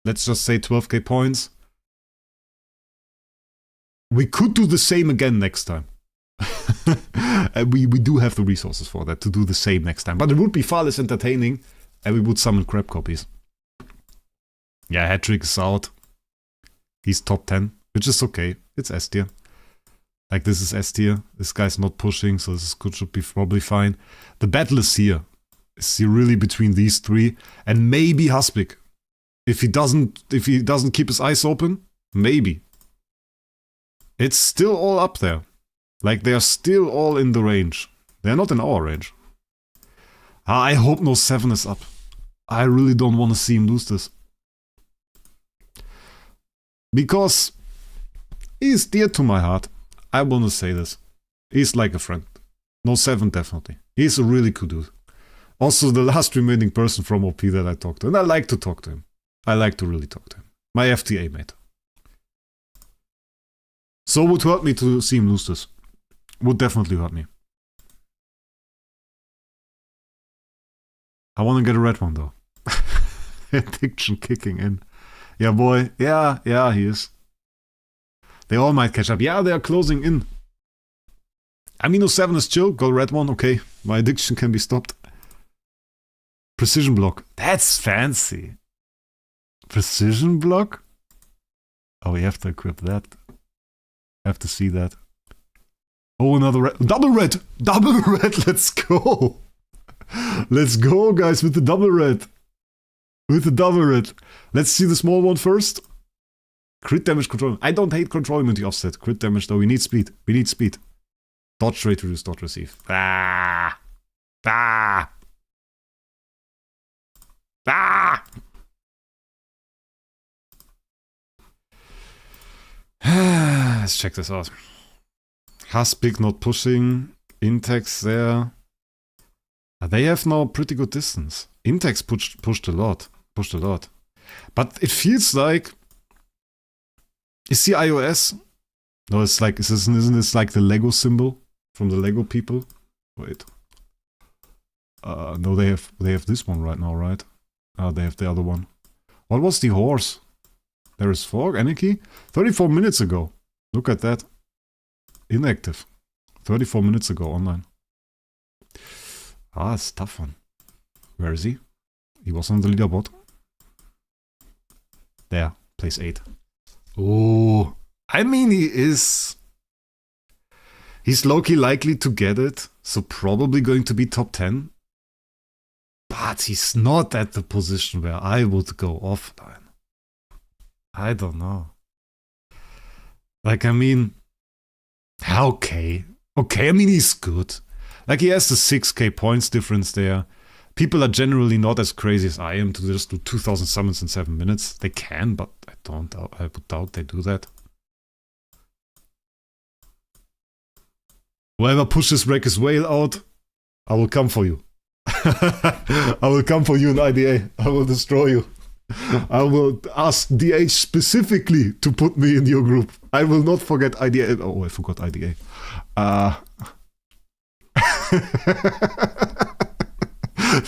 let's just say 12k points. We could do the same again next time. And we do have the resources for that, to do the same next time. But it would be far less entertaining, and we would summon crap copies. Yeah, Hattrick is out. He's top 10, which is okay. It's S tier. Like, this is S tier. This guy's not pushing, so this should be probably fine. The battle is here. It's really between these three. And maybe Haspik. If he doesn't keep his eyes open, maybe. It's still all up there. Like, they are still all in the range. They're not in our range. I hope no 7 is up. I really don't want to see him lose this. Because he's dear to my heart. I want to say this. He's like a friend. No 7 definitely. He's a really cool dude. Also the last remaining person from OP that I talked to. And I like to talk to him. I like to really talk to him. My FTA mate. So it would hurt me to see him lose this. Would definitely hurt me. I want to get a red one though. Addiction kicking in. Yeah boy. Yeah, he is. They all might catch up. Yeah, they are closing in. Amino 7 is chill. Go red one. Okay. My addiction can be stopped. Precision block. That's fancy. Precision block? Oh, we have to equip that. Have to see that. Oh, another red. Double red! Double red! Let's go! Let's go, guys, with the double red. With the double red. Let's see the small one first. Crit damage control. I don't hate control immunity offset. Crit damage, though. We need speed. We need speed. Dodge rate reduce, dodge receive. Ah! Ah! Ah! Let's check this out. Haspik not pushing. Intex there. They have now pretty good distance. Intex pushed a lot. Pushed a lot. But it feels like... Is the iOS? No, it's like... Isn't this like the Lego symbol? From the Lego people? Wait. No, they have this one right now, right? They have the other one. What was the horse? There is fog, anarchy? 34 minutes ago. Look at that. Inactive. 34 minutes ago online. It's a tough one. Where is he? He was on the leaderboard. There, place 8. Oh, I mean he is... He's low-key likely to get it, so probably going to be top 10. But he's not at the position where I would go offline. I don't know. Like, I mean... Okay. Okay, I mean, he's good. Like, he has the 6k points difference there. People are generally not as crazy as I am to just do 2000 summons in 7 minutes. They can, but I would doubt they do that. Whoever pushes Wraec's whale out, I will come for you. I will come for you in IDA. I will destroy you. I will ask DH specifically to put me in your group. I will not forget IDA. Oh, I forgot IDA.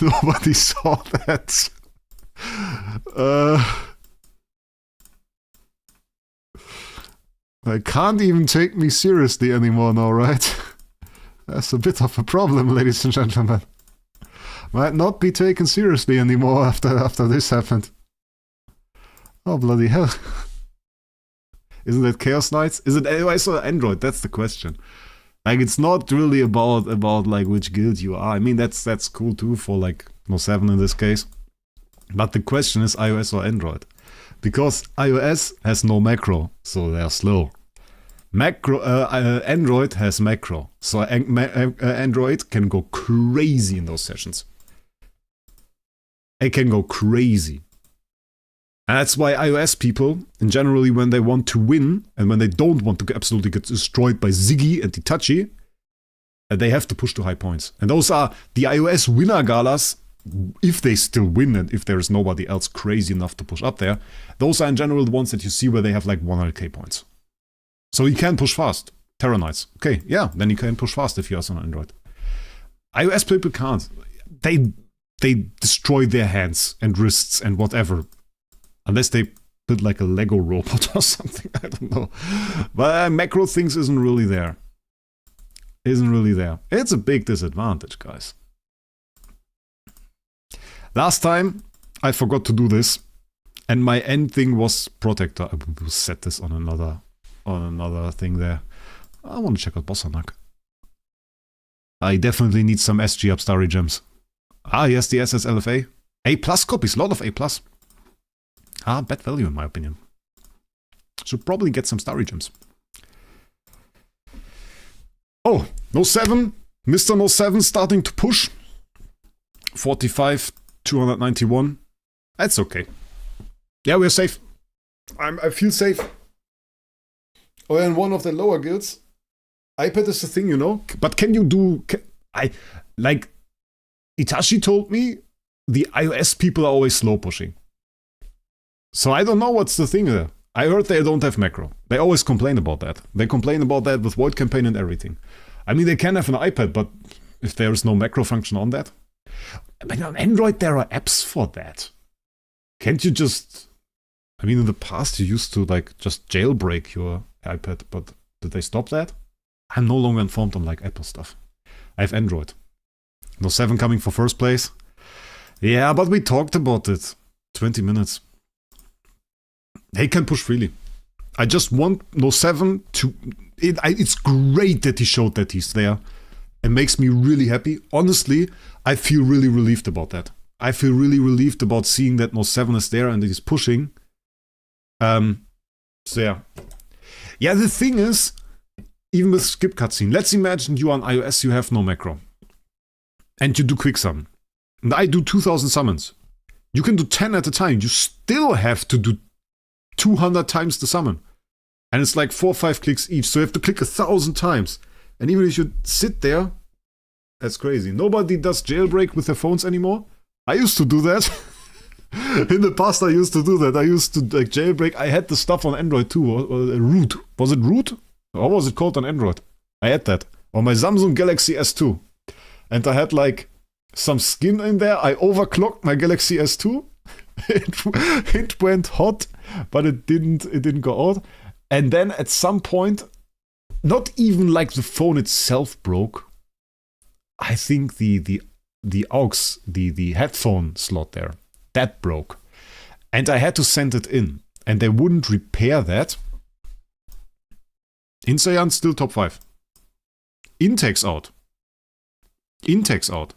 Nobody saw that. They can't even take me seriously anymore now, right? That's a bit of a problem, ladies and gentlemen. Might not be taken seriously anymore after this happened. Oh, bloody hell. Isn't that Chaos Knights? Is it iOS or Android? That's the question. Like, it's not really about like which guild you are. I mean, that's cool too for like No 7 in this case. But the question is iOS or Android. Because iOS has no macro, so they're slow. Android has macro, so Android can go crazy in those sessions. It can go crazy. And that's why iOS people, and generally when they want to win, and when they don't want to absolutely get destroyed by Ziggy and Itachi, they have to push to high points. And those are the iOS winner galas, if they still win and if there is nobody else crazy enough to push up there. Those are in general the ones that you see where they have like 100k points. So you can push fast. Terra Knights. Okay, yeah, then you can push fast if you're on Android. iOS people can't. They destroy their hands and wrists and whatever. Unless they build like a Lego robot or something, I don't know. But macro things isn't really there. Isn't really there. It's a big disadvantage, guys. Last time, I forgot to do this. And my end thing was Protector. I will set this on another thing there. I want to check out Bossanak. I definitely need some SG up Starry Gems. Yes, the SS LFA. A+ copies, a lot of A+. Bad value in my opinion. Should probably get some Starry Gems. Oh, No 7. Mr. No 7 starting to push. 45, 291. That's okay. Yeah, we're safe. I feel safe. Oh, and one of the lower guilds. iPad is the thing, you know. But can you do... like, Itachi told me the iOS people are always slow pushing. So I don't know what's the thing there. I heard they don't have macro. They always complain about that. They complain about that with Void Campaign and everything. I mean, they can have an iPad, but if there is no macro function on that... But on Android, there are apps for that. Can't you just... I mean, in the past, you used to, like, just jailbreak your iPad, but did they stop that? I'm no longer informed on, like, Apple stuff. I have Android. No 7 coming for first place. Yeah, but we talked about it. 20 minutes. He can push freely. I just want No 7 to... It's great that he showed that he's there. It makes me really happy. Honestly, I feel really relieved about that. I feel really relieved about seeing that no 7 is there and he's pushing. So yeah. Yeah, the thing is, even with skip cutscene, let's imagine you on iOS, you have no macro. And you do quick summon. And I do 2000 summons. You can do 10 at a time. You still have to do 200 times the summon. And it's like 4 or 5 clicks each. So you have to click 1,000 times. And even if you sit there, that's crazy. Nobody does jailbreak with their phones anymore. I used to do that. In the past, I used to do that. I used to like jailbreak. I had the stuff on Android too. Or Root. Was it Root? Or was it called on Android? I had that. On my Samsung Galaxy S2. And I had like some skin in there. I overclocked my Galaxy S2. It went hot, but it didn't go out. And then at some point, not even like the phone itself broke. I think the aux, the headphone slot there, that broke. And I had to send it in. And they wouldn't repair that. Insayan still top 5. Intex out. Intex out.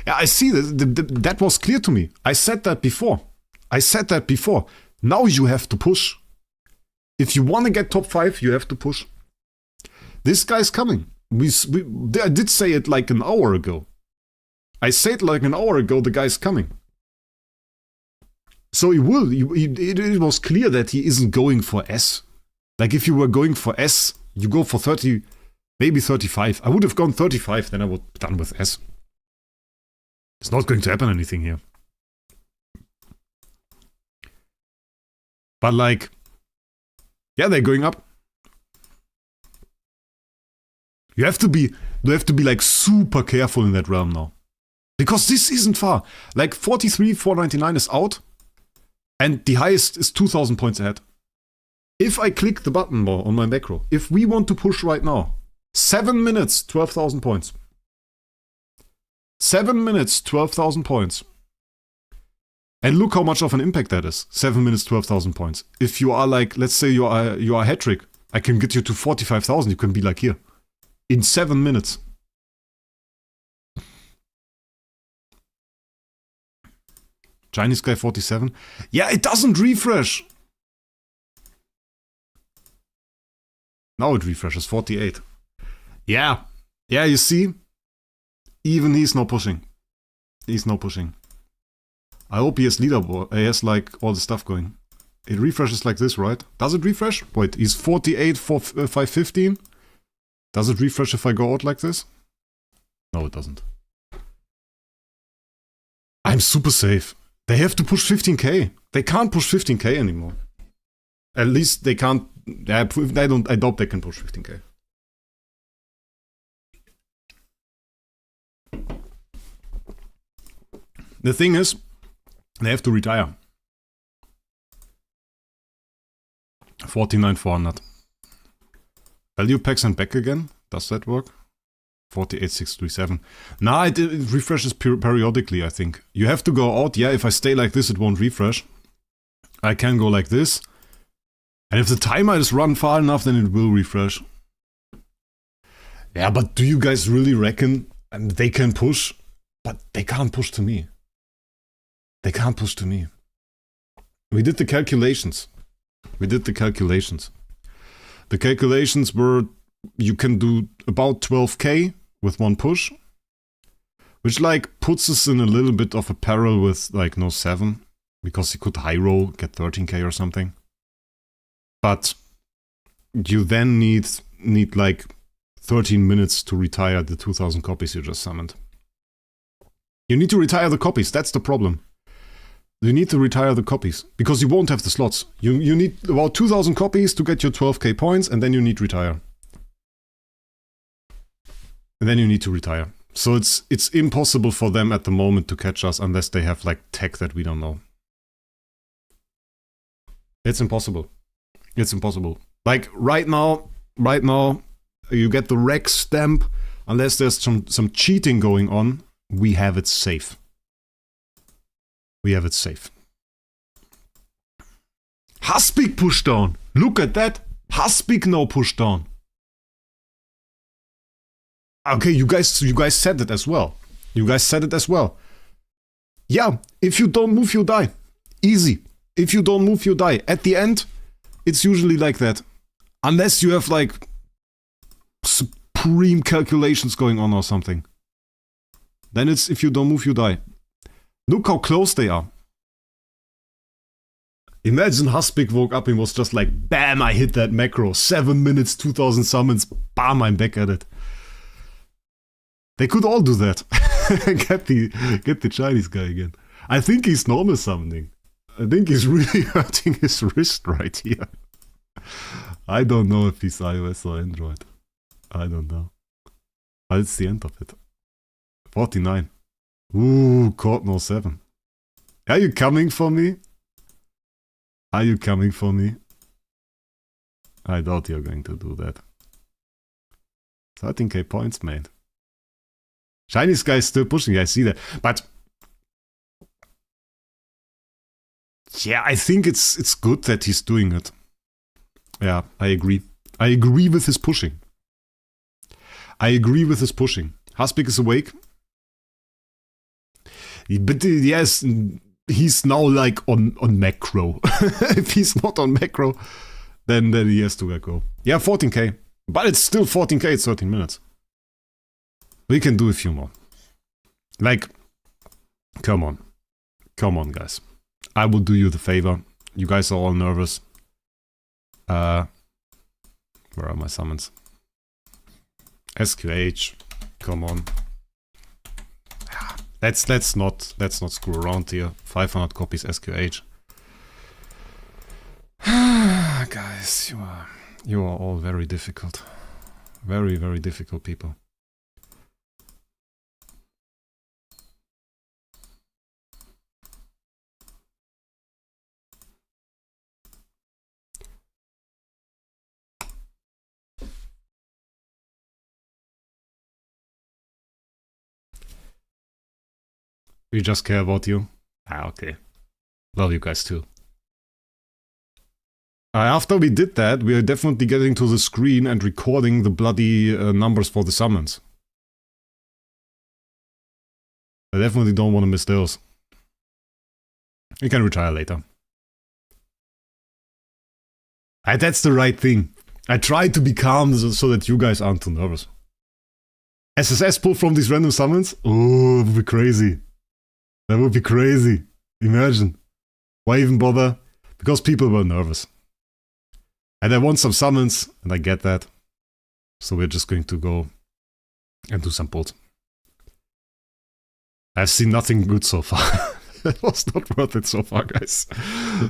Yeah, I see that was clear to me. I said that before. Now you have to push. If you want to get top 5, you have to push. This guy's coming. I did say it like an hour ago. The guy's coming. So he will. It was clear that he isn't going for S. Like if you were going for S, you go for 30, maybe 35. I would have gone 35, then I would have done with S. It's not going to happen anything here. But like, yeah, they're going up. You have to be like super careful in that realm now. Because this isn't far. Like 43,499 is out. And the highest is 2,000 points ahead. If I click the button more on my macro, if we want to push right now, 7 minutes, 12,000 points. 7 minutes, 12,000 points. And look how much of an impact that is. 7 minutes, 12,000 points. If you are like, let's say you are a hat trick, I can get you to 45,000. You can be like here. In 7 minutes. Chinese guy 47. Yeah, it doesn't refresh. Now it refreshes 48. Yeah. Yeah, you see? Even he's not pushing. He's not pushing. I hope he has leaderboard. He has like all the stuff going. It refreshes like this, right? Does it refresh? Wait, he's 48 for 515. Does it refresh if I go out like this? No, it doesn't. I'm super safe. They have to push 15k. They can't push 15k anymore. At least they can't. I doubt they can push 15k. The thing is, they have to retire. 49,400. Value packs and back again. Does that work? 48,637. Nah, it refreshes periodically, I think. You have to go out. Yeah, if I stay like this, it won't refresh. I can go like this. And if the timer is run far enough, then it will refresh. Yeah, but do you guys really reckon they can push? But they can't push to me. They can't push to me. We did the calculations. The calculations were you can do about 12k with one push. Which like puts us in a little bit of a peril with like no 7. Because you could high roll, get 13k or something. But you then need like 13 minutes to retire the 2,000 copies you just summoned. You need to retire the copies, that's the problem. You need to retire the copies, because you won't have the slots. You need about 2,000 copies to get your 12k points, and then you need to retire. And then you need to retire. So it's impossible for them at the moment to catch us unless they have like tech that we don't know. It's impossible. It's impossible. Like right now, you get the Wraec stamp. Unless there's some cheating going on, we have it safe. We have it safe. Haspik pushdown. Look at that. Haspik no pushdown. Okay, you guys said it as well. You guys said it as well. Yeah, if you don't move, you die. Easy. If you don't move, you die. At the end, it's usually like that. Unless you have like supreme calculations going on or something. Then it's if you don't move, you die. Look how close they are. Imagine Haspik woke up and was just like, bam, I hit that macro. 7 minutes, 2000 summons, bam, I'm back at it. They could all do that. get the Chinese guy again. I think he's normal summoning. I think he's really hurting his wrist right here. I don't know if he's iOS or Android. I don't know. But it's the end of it. 49. Ooh, Cardinal 7. Are you coming for me? Are you coming for me? I doubt you're going to do that. 13k points made. Chinese guy is still pushing, I see that. But yeah, I think it's good that he's doing it. Yeah, I agree. I agree with his pushing. Haspik is awake. But yes, he's now like on macro. If he's not on macro, then he has to let go. Yeah, 14k. But it's still 14k, it's 13 minutes. We can do a few more. Like, come on. Come on, guys. I will do you the favor. You guys are all nervous. Where are my summons? SQH. Come on. Let's not screw around here. 500 copies SQH. Guys, you are all very difficult. Very, very difficult people. We just care about you. Okay. Love you guys too. After we did that, we are definitely getting to the screen and recording the bloody numbers for the summons. I definitely don't want to miss those. We can retire later. That's the right thing. I try to be calm so that you guys aren't too nervous. SSS pull from these random summons? Oh, it would be crazy. That would be crazy. Imagine. Why even bother? Because people were nervous. And I want some summons, and I get that. So we're just going to go and do some pulls. I've seen nothing good so far. That was not worth it so far, guys.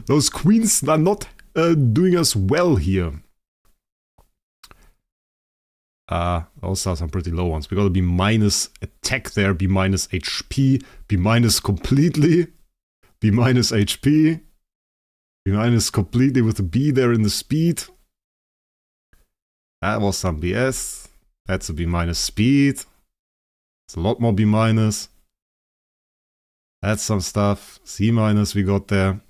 Those queens are not doing us well here. Those are some pretty low ones. We gotta be minus attack there, be minus HP, be minus completely, be minus HP, be minus completely with a B there in the speed. That was some BS. That's a B minus speed. It's a lot more B minus. That's some stuff. C minus we got there.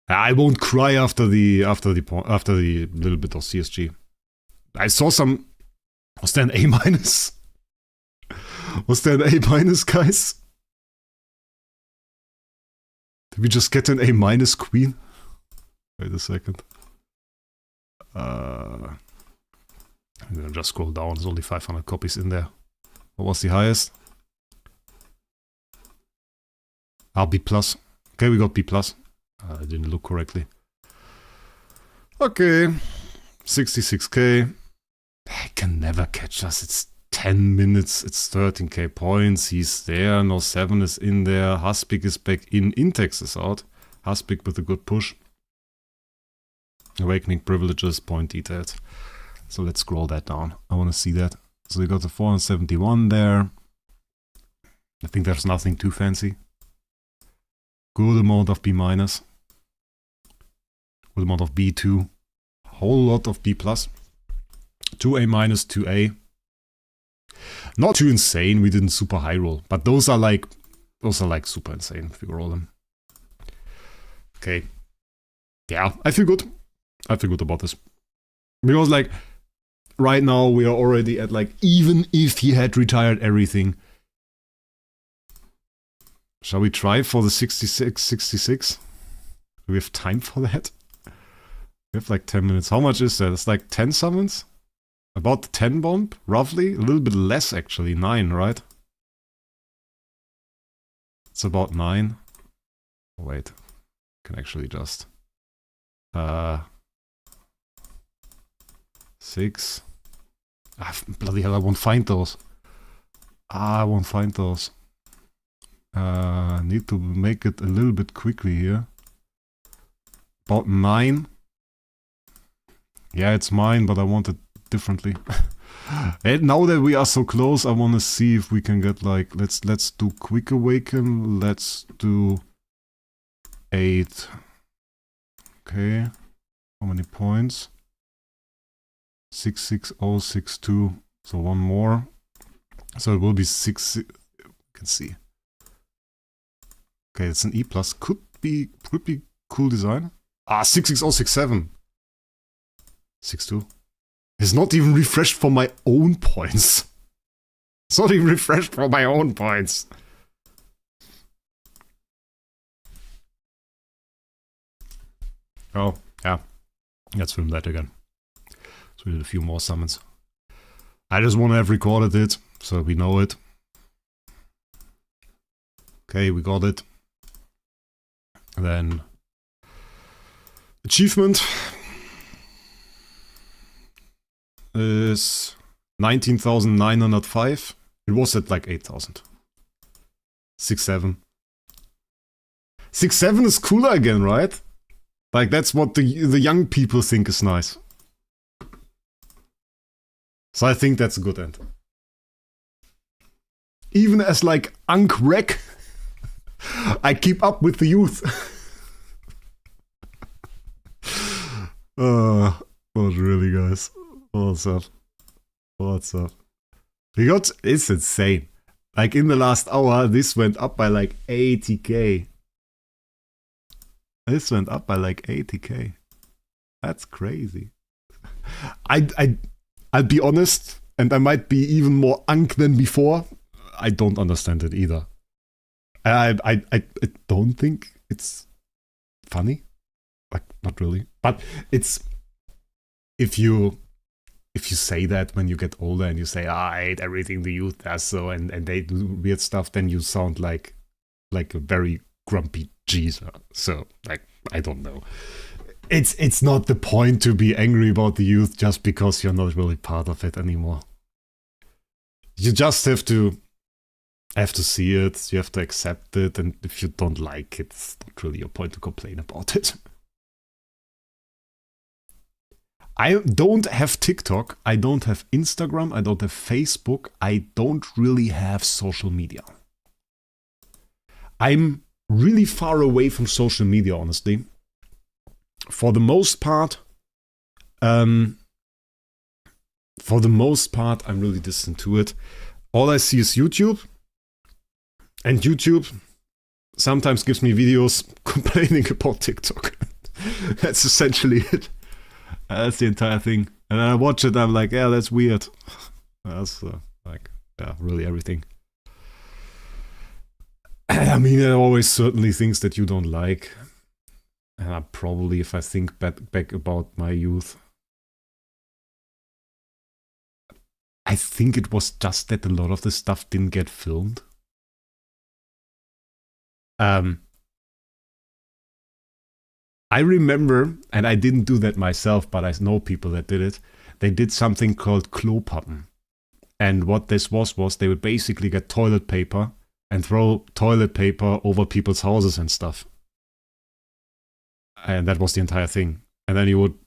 I won't cry after the little bit of CSG. I saw some. Was there an A minus? Was there an A minus, guys? Did we just get an A minus queen? Wait a second. I'm gonna just scroll down. There's only 500 copies in there. What was the highest? B plus. Okay, we got B plus. I didn't look correctly. Okay. 66k. He can never catch us. It's 10 minutes. It's 13k points. He's there. No 7 is in there. Haspik is back in. Intex is out. Haspik with a good push. Awakening privileges, point details. So let's scroll that down. I want to see that. So we got the 471 there. I think there's nothing too fancy. Good amount of B minus. Good amount of B2. Whole lot of B plus. 2A minus, 2A. Not too insane, we didn't super high roll. But those are like super insane if you roll them. Okay. Yeah, I feel good. I feel good about this. Because like right now we are already at like, even if he had retired everything. Shall we try for the 66? Do we have time for that? We have like 10 minutes. How much is that? It's like 10 summons? About the 10 bomb, roughly? A little bit less actually, 9, right? It's about 9. Oh, wait, can actually just... 6. Bloody hell, I won't find those. I won't find those. Need to make it a little bit quickly here. About 9. Yeah, it's mine, but I want it differently. And now that we are so close, I want to see if we can get like, let's do quick awaken. Let's do 8. Okay. How many points? 66062. So one more. So it will be 6. You can see. Okay, it's an E+. Could be cool design. 66067. 62. It's not even refreshed for my own points. It's not even refreshed for my own points. Oh, yeah. Let's film that again. So we did a few more summons. I just want to have recorded it, so we know it. Okay, we got it. And then... achievement is 19,905. It was at like 8,000. 6-7. 6-7 is cooler again, right? Like that's what the young people think is nice. So I think that's a good end. Even as like Wraec, I keep up with the youth. Not really, guys. What's up? What's up? It's insane. Like in the last hour, this went up by like 80k. This went up by like 80k. That's crazy. I'll be honest, and I might be even more than before. I don't understand it either. I don't think it's funny. Like, not really. But it's... If you say that when you get older and you say, I hate everything the youth does, so and they do weird stuff, then you sound like a very grumpy geezer. So, like, I don't know. It's not the point to be angry about the youth just because you're not really part of it anymore. You just have to see it, you have to accept it, and if you don't like it, it's not really your point to complain about it. I don't have TikTok, I don't have Instagram, I don't have Facebook, I don't really have social media. I'm really far away from social media, honestly. For the most part, I'm really distant to it. All I see is YouTube. And YouTube sometimes gives me videos complaining about TikTok. That's essentially it. That's the entire thing. And then I watch it, I'm like, yeah, that's weird. That's really everything. I mean, there are always certainly things that you don't like. And I probably, if I think back about my youth, I think it was just that a lot of the stuff didn't get filmed. I remember, and I didn't do that myself, but I know people that did it. They did something called Klopappen. And what this was they would basically get toilet paper and throw toilet paper over people's houses and stuff. And that was the entire thing. And then you would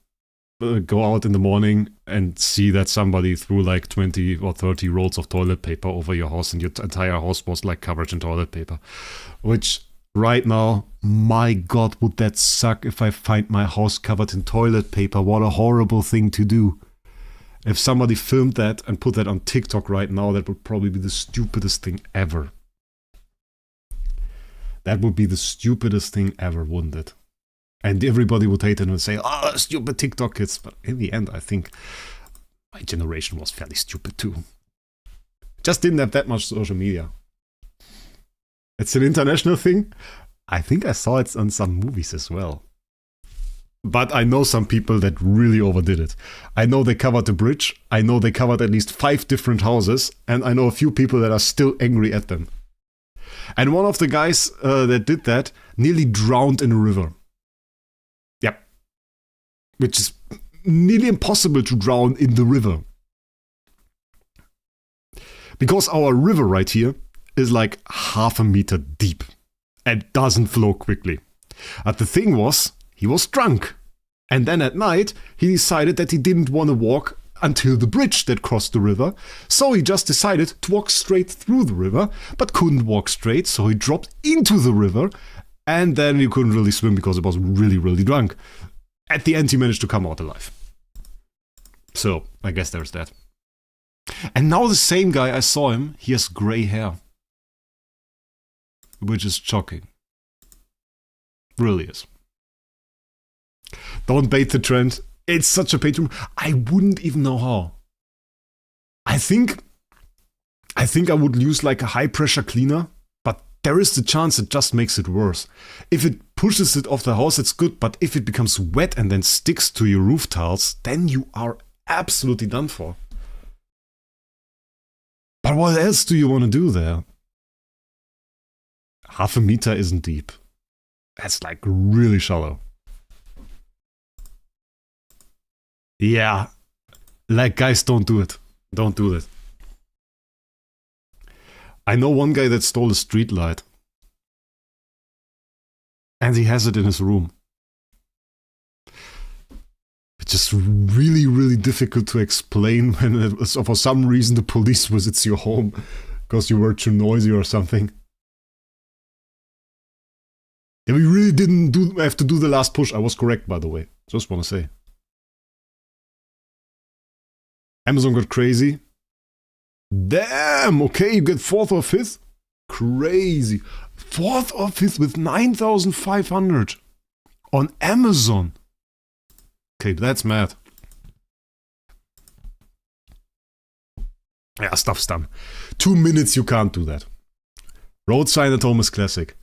go out in the morning and see that somebody threw like 20 or 30 rolls of toilet paper over your house, and your entire house was like covered in toilet paper. Which, right now, my god, would that suck if I find my house covered in toilet paper. What a horrible thing to do. If somebody filmed that and put that on TikTok right now, that would probably be the stupidest thing ever. That would be the stupidest thing ever, wouldn't it? And everybody would hate it and say, oh, stupid TikTok kids. But in the end, I think my generation was fairly stupid too. Just didn't have that much social media. It's an international thing. I think I saw it on some movies as well. But I know some people that really overdid it. I know they covered the bridge. I know they covered at least 5 different houses. And I know a few people that are still angry at them. And one of the guys that did that nearly drowned in a river. Yep. Which is nearly impossible to drown in the river. Because our river right here is like half a meter deep. And doesn't flow quickly. But the thing was, he was drunk. And then at night, he decided that he didn't want to walk until the bridge that crossed the river. So he just decided to walk straight through the river, but couldn't walk straight, so he dropped into the river. And then he couldn't really swim because he was really, really drunk. At the end, he managed to come out alive. So, I guess there's that. And now the same guy, I saw him, he has grey hair. Which is shocking. Really is. Don't bait the trend. It's such a pain. I wouldn't even know how. I think I would use like a high pressure cleaner, but there is the chance it just makes it worse. If it pushes it off the house, it's good, but if it becomes wet and then sticks to your roof tiles, then you are absolutely done for. But what else do you want to do there? Half a meter isn't deep. That's like really shallow. Yeah. Like, guys, don't do it. Don't do it. I know one guy that stole a street light. And he has it in his room. It's just really, really difficult to explain when for some reason the police visits your home because you were too noisy or something. Yeah, we really didn't have to do the last push. I was correct, by the way. Just want to say. Amazon got crazy. Damn, okay, you get 4th or 5th? Crazy. 4th or 5th with 9,500 on Amazon. Okay, that's mad. Yeah, stuff's done. 2 minutes, you can't do that. Road sign at home is classic.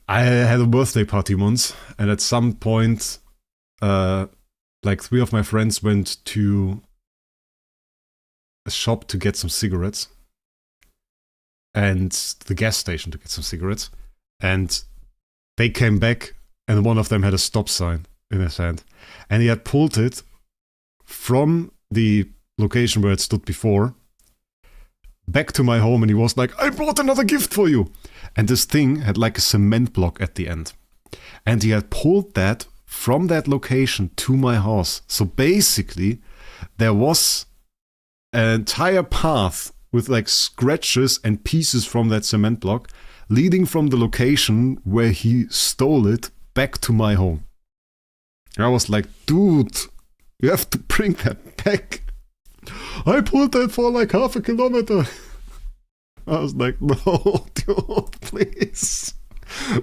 I had a birthday party once, and at some point, like 3 of my friends went to a shop to get some cigarettes, and the gas station to get some cigarettes, and they came back, and one of them had a stop sign in his hand, and he had pulled it from the location where it stood before back to my home, and he was like, I brought another gift for you. And this thing had like a cement block at the end. And he had pulled that from that location to my house. So basically, there was an entire path with like scratches and pieces from that cement block leading from the location where he stole it back to my home. And I was like, dude, you have to bring that back. I pulled that for like half a kilometer. I was like, no, dude, please.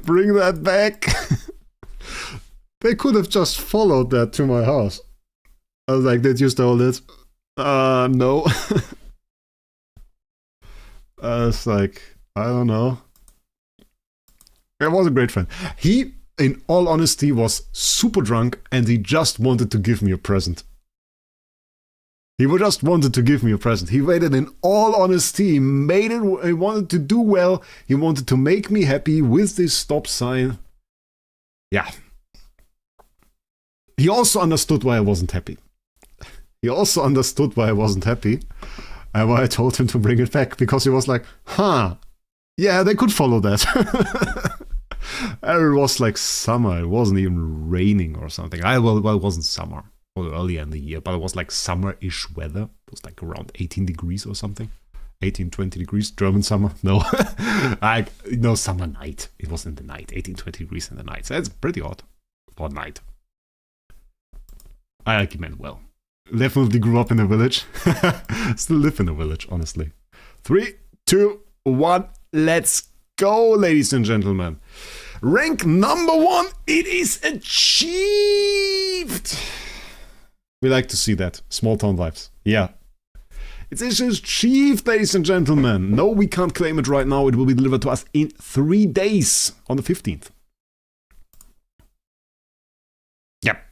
Bring that back. They could have just followed that to my house. I was like, did you stole it? No. I was like, I don't know. It was a great friend. He, in all honesty, was super drunk and he just wanted to give me a present. He just wanted to give me a present. He waited in all honesty. He made it. He wanted to do well. He wanted to make me happy with this stop sign. Yeah. He also understood why I wasn't happy. He also understood why I wasn't happy. And why I told him to bring it back. Because he was like, huh. Yeah, they could follow that. And it was like summer. It wasn't even raining or something. Well, it wasn't summer. Well, earlier in the year, but it was like summer-ish weather. It was like around 18 degrees or something. 18, 20 degrees, German summer. No, summer night. It was in the night, 18, 20 degrees in the night. So that's pretty odd for night. I like it meant well. Definitely grew up in a village. Still live in a village, honestly. 3, 2, 1, let's go, ladies and gentlemen. Rank number 1, it is achieved! We like to see that. Small town vibes. Yeah. It's achieved, ladies and gentlemen. No, we can't claim it right now. It will be delivered to us in 3 days on the 15th. Yep.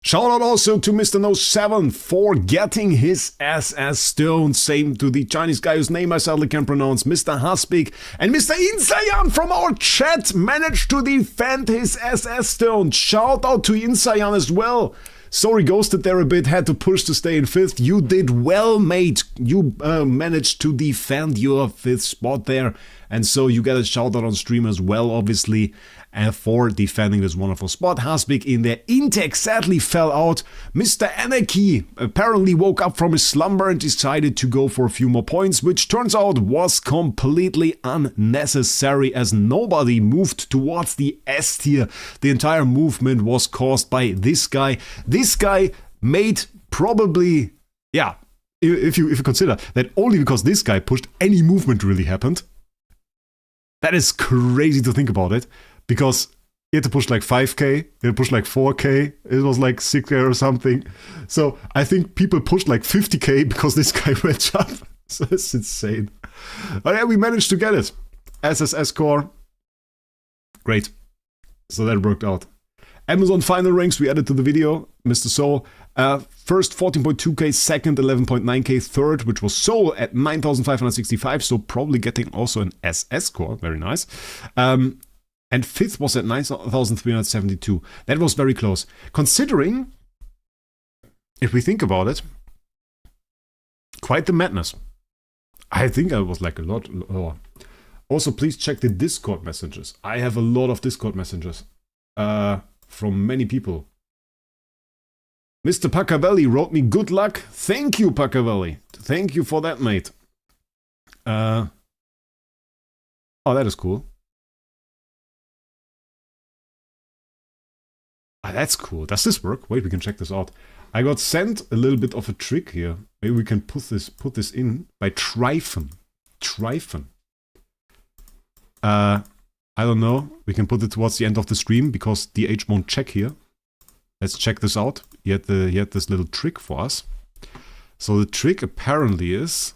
Shout out also to Mr. No7 for getting his SS stone. Same to the Chinese guy whose name I sadly can't pronounce, Mr. Haspik. And Mr. Insayan from our chat managed to defend his SS stone. Shout out to Insayan as well. Sorry, ghosted there a bit, had to push to stay in 5th. You did well, mate. You managed to defend your 5th spot there. And so you get a shout out on stream as well, obviously, for defending this wonderful spot. Haspik in there. Intec sadly fell out. Mr. Anarchy apparently woke up from his slumber and decided to go for a few more points, which turns out was completely unnecessary as nobody moved towards the S tier. The entire movement was caused by this guy. This guy made probably, yeah, if you consider that only because this guy pushed, any movement really happened. That is crazy to think about it, because he had to push like 5k, he had to push like 4k, it was like 6k or something. So I think people pushed like 50k because this guy went up. So it's insane. But yeah, we managed to get it. SSS core. Great. So that worked out. Amazon final ranks we added to the video. Mr. Soul. First 14.2k, second 11.9k, third, which was Soul at 9,565, so probably getting also an SS score, very nice. And fifth was at 9,372. That was very close. Considering, if we think about it, quite the madness. I think I was like a lot lower. Also, please check the Discord messages. I have a lot of Discord messages from many people. Mr. Paccavelli wrote me good luck. Thank you, Paccavelli. Thank you for that, mate. Oh, that is cool. Ah, that's cool. Does this work? Wait, we can check this out. I got sent a little bit of a trick here. Maybe we can put this in by Tryphon. Tryphon. I don't know. We can put it towards the end of the stream because DH won't check here. Let's check this out. He had this little trick for us. So the trick apparently is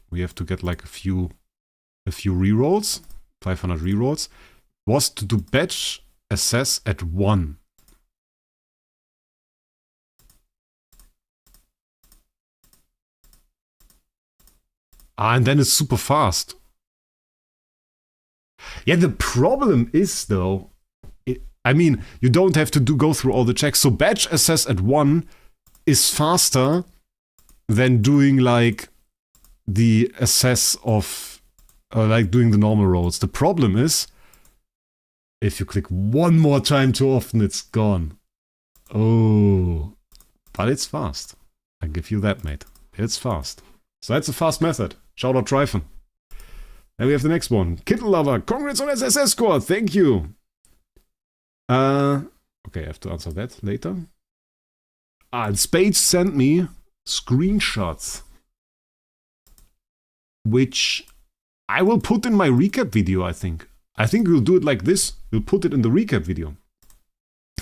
we have to get like a few rerolls, 500 rerolls. Was to do batch assess at 1. And then it's super fast. Yeah, the problem is though, I mean, you don't have to go through all the checks. So batch assess at 1 is faster than doing like the assess of, like doing the normal rolls. The problem is, if you click one more time too often, it's gone. Oh, but it's fast. I give you that, mate. It's fast. So that's a fast method. Shout out Tryphon. Then we have the next one. Kitten Lover, congrats on SSS score. Thank you. Okay, I have to answer that later. And Spades sent me screenshots, which I will put in my recap video, I think. I think we'll do it like this. We'll put it in the recap video.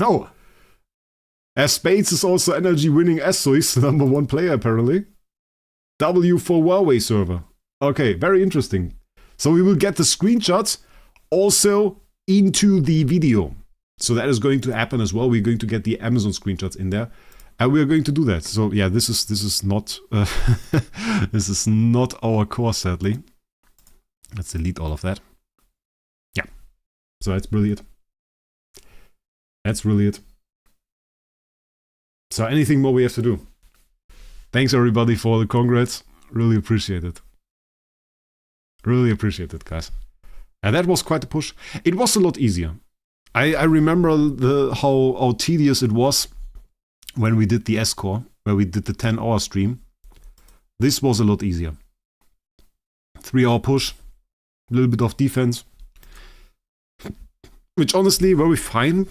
Oh! As Spades is also energy winning S, so he's the #1 player apparently. W for Huawei server. Okay, very interesting. So we will get the screenshots also into the video. So that is going to happen as well. We're going to get the Amazon screenshots in there. And we're going to do that. So yeah, this is not this is not our core, sadly. Let's delete all of that. Yeah. So that's brilliant. That's brilliant. So anything more we have to do? Thanks everybody for the congrats. Really appreciate it. Really appreciate it, guys. And that was quite a push. It was a lot easier. I remember how tedious it was when we did the S-Core, where we did the 10-hour stream. This was a lot easier. 3-hour push, a little bit of defense. Which honestly, were we fine?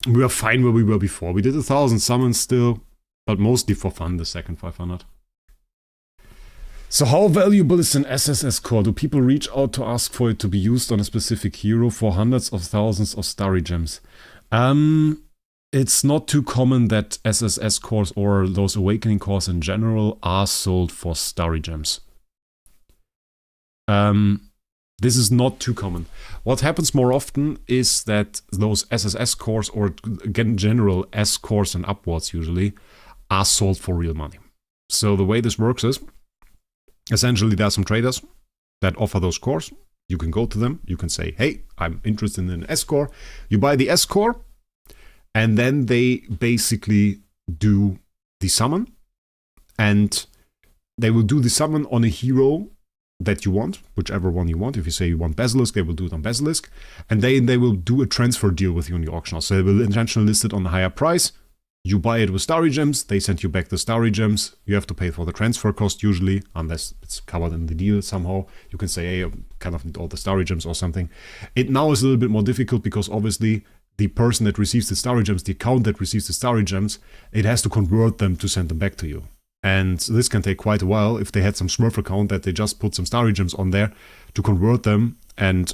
We were fine where we were before. We did 1,000 summons still, but mostly for fun, the second 500. So how valuable is an SSS core? Do people reach out to ask for it to be used on a specific hero for hundreds of thousands of starry gems? It's not too common that SSS cores or those awakening cores in general are sold for starry gems. This is not too common. What happens more often is that those SSS cores, or again general S cores and upwards usually, are sold for real money. So the way this works is, essentially there are some traders that offer those cores. You can go to them, you can say, hey, I'm interested in an S core. You buy the S core, and then they basically do the summon, and they will do the summon on a hero that you want, whichever one you want. If you say you want Basilisk, they will do it on Basilisk, and they will do a transfer deal with you in the auction house. So they will intentionally list it on a higher price. You buy it with starry gems, they send you back the starry gems. You have to pay for the transfer cost usually, unless it's covered in the deal somehow. You can say, hey, I kind of need all the starry gems or something. It now is a little bit more difficult because obviously the person that receives the starry gems, the account that receives the starry gems, it has to convert them to send them back to you. And this can take quite a while. If they had some Smurf account that they just put some starry gems on there to convert them, and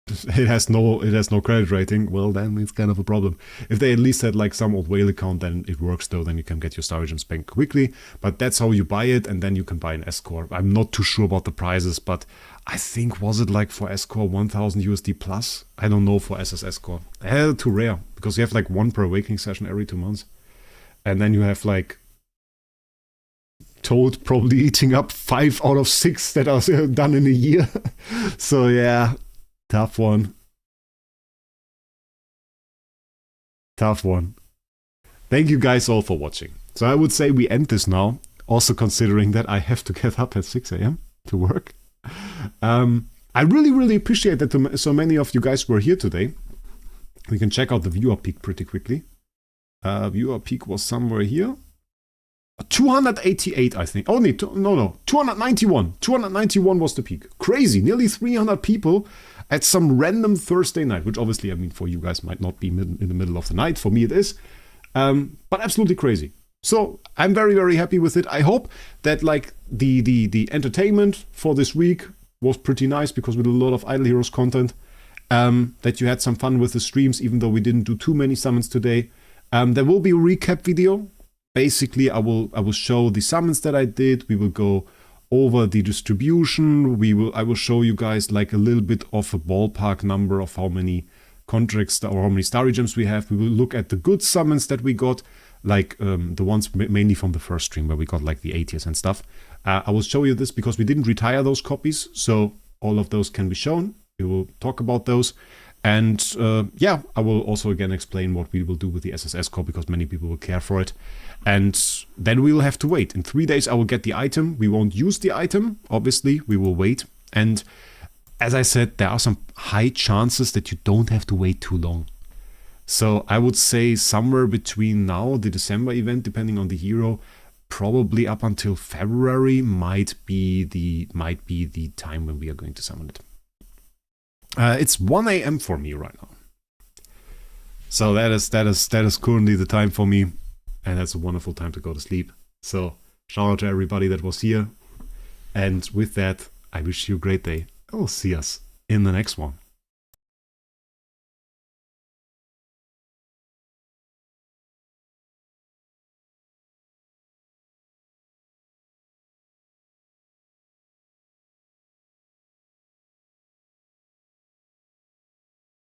it has no credit rating, well, then it's kind of a problem. If they at least had like some old whale account, then it works though, then you can get your starry gems back quickly. But that's how you buy it, and then you can buy an S-Core. I'm not too sure about the prices, but I think, was it like for S-Core 1000 USD plus? I don't know for SSS Core. Hell, too rare, because you have like one per awakening session every 2 months. And then you have like Toad probably eating up 5 out of 6 that are done in a year. So yeah, tough one. Tough one. Thank you guys all for watching. So I would say we end this now, also considering that I have to get up at 6 a.m. to work. I really appreciate that so many of you guys were here today. We can check out the viewer peak pretty quickly. Viewer peak was somewhere here. 288, I think. Oh, no, 291. 291 was the peak. Crazy. Nearly 300 people at some random Thursday night, which obviously, I mean, for you guys might not be in the middle of the night. For me, it is. But absolutely crazy. So I'm very happy with it. I hope that like the entertainment for this week was pretty nice, because we did a lot of Idle Heroes content. That you had some fun with the streams, even though we didn't do too many summons today. There will be a recap video. Basically, I will show the summons that I did. We will go over the distribution. I will show you guys like a little bit of a ballpark number of how many contracts or how many starry gems we have. We will look at the good summons that we got, like the ones mainly from the first stream where we got like the 80s and stuff. I will show you this because we didn't retire those copies, so all of those can be shown. We will talk about those. And yeah, I will also again explain what we will do with the SSS core, because many people will care for it. And then we will have to wait. In 3 days I will get the item. We won't use the item, obviously. We will wait. And as I said, there are some high chances that you don't have to wait too long. So I would say somewhere between now, the December event, depending on the hero, probably up until February might be the time when we are going to summon it. It's 1 a.m. for me right now. So that is currently the time for me. And that's a wonderful time to go to sleep. So shout out to everybody that was here. And with that, I wish you a great day. I will see us in the next one.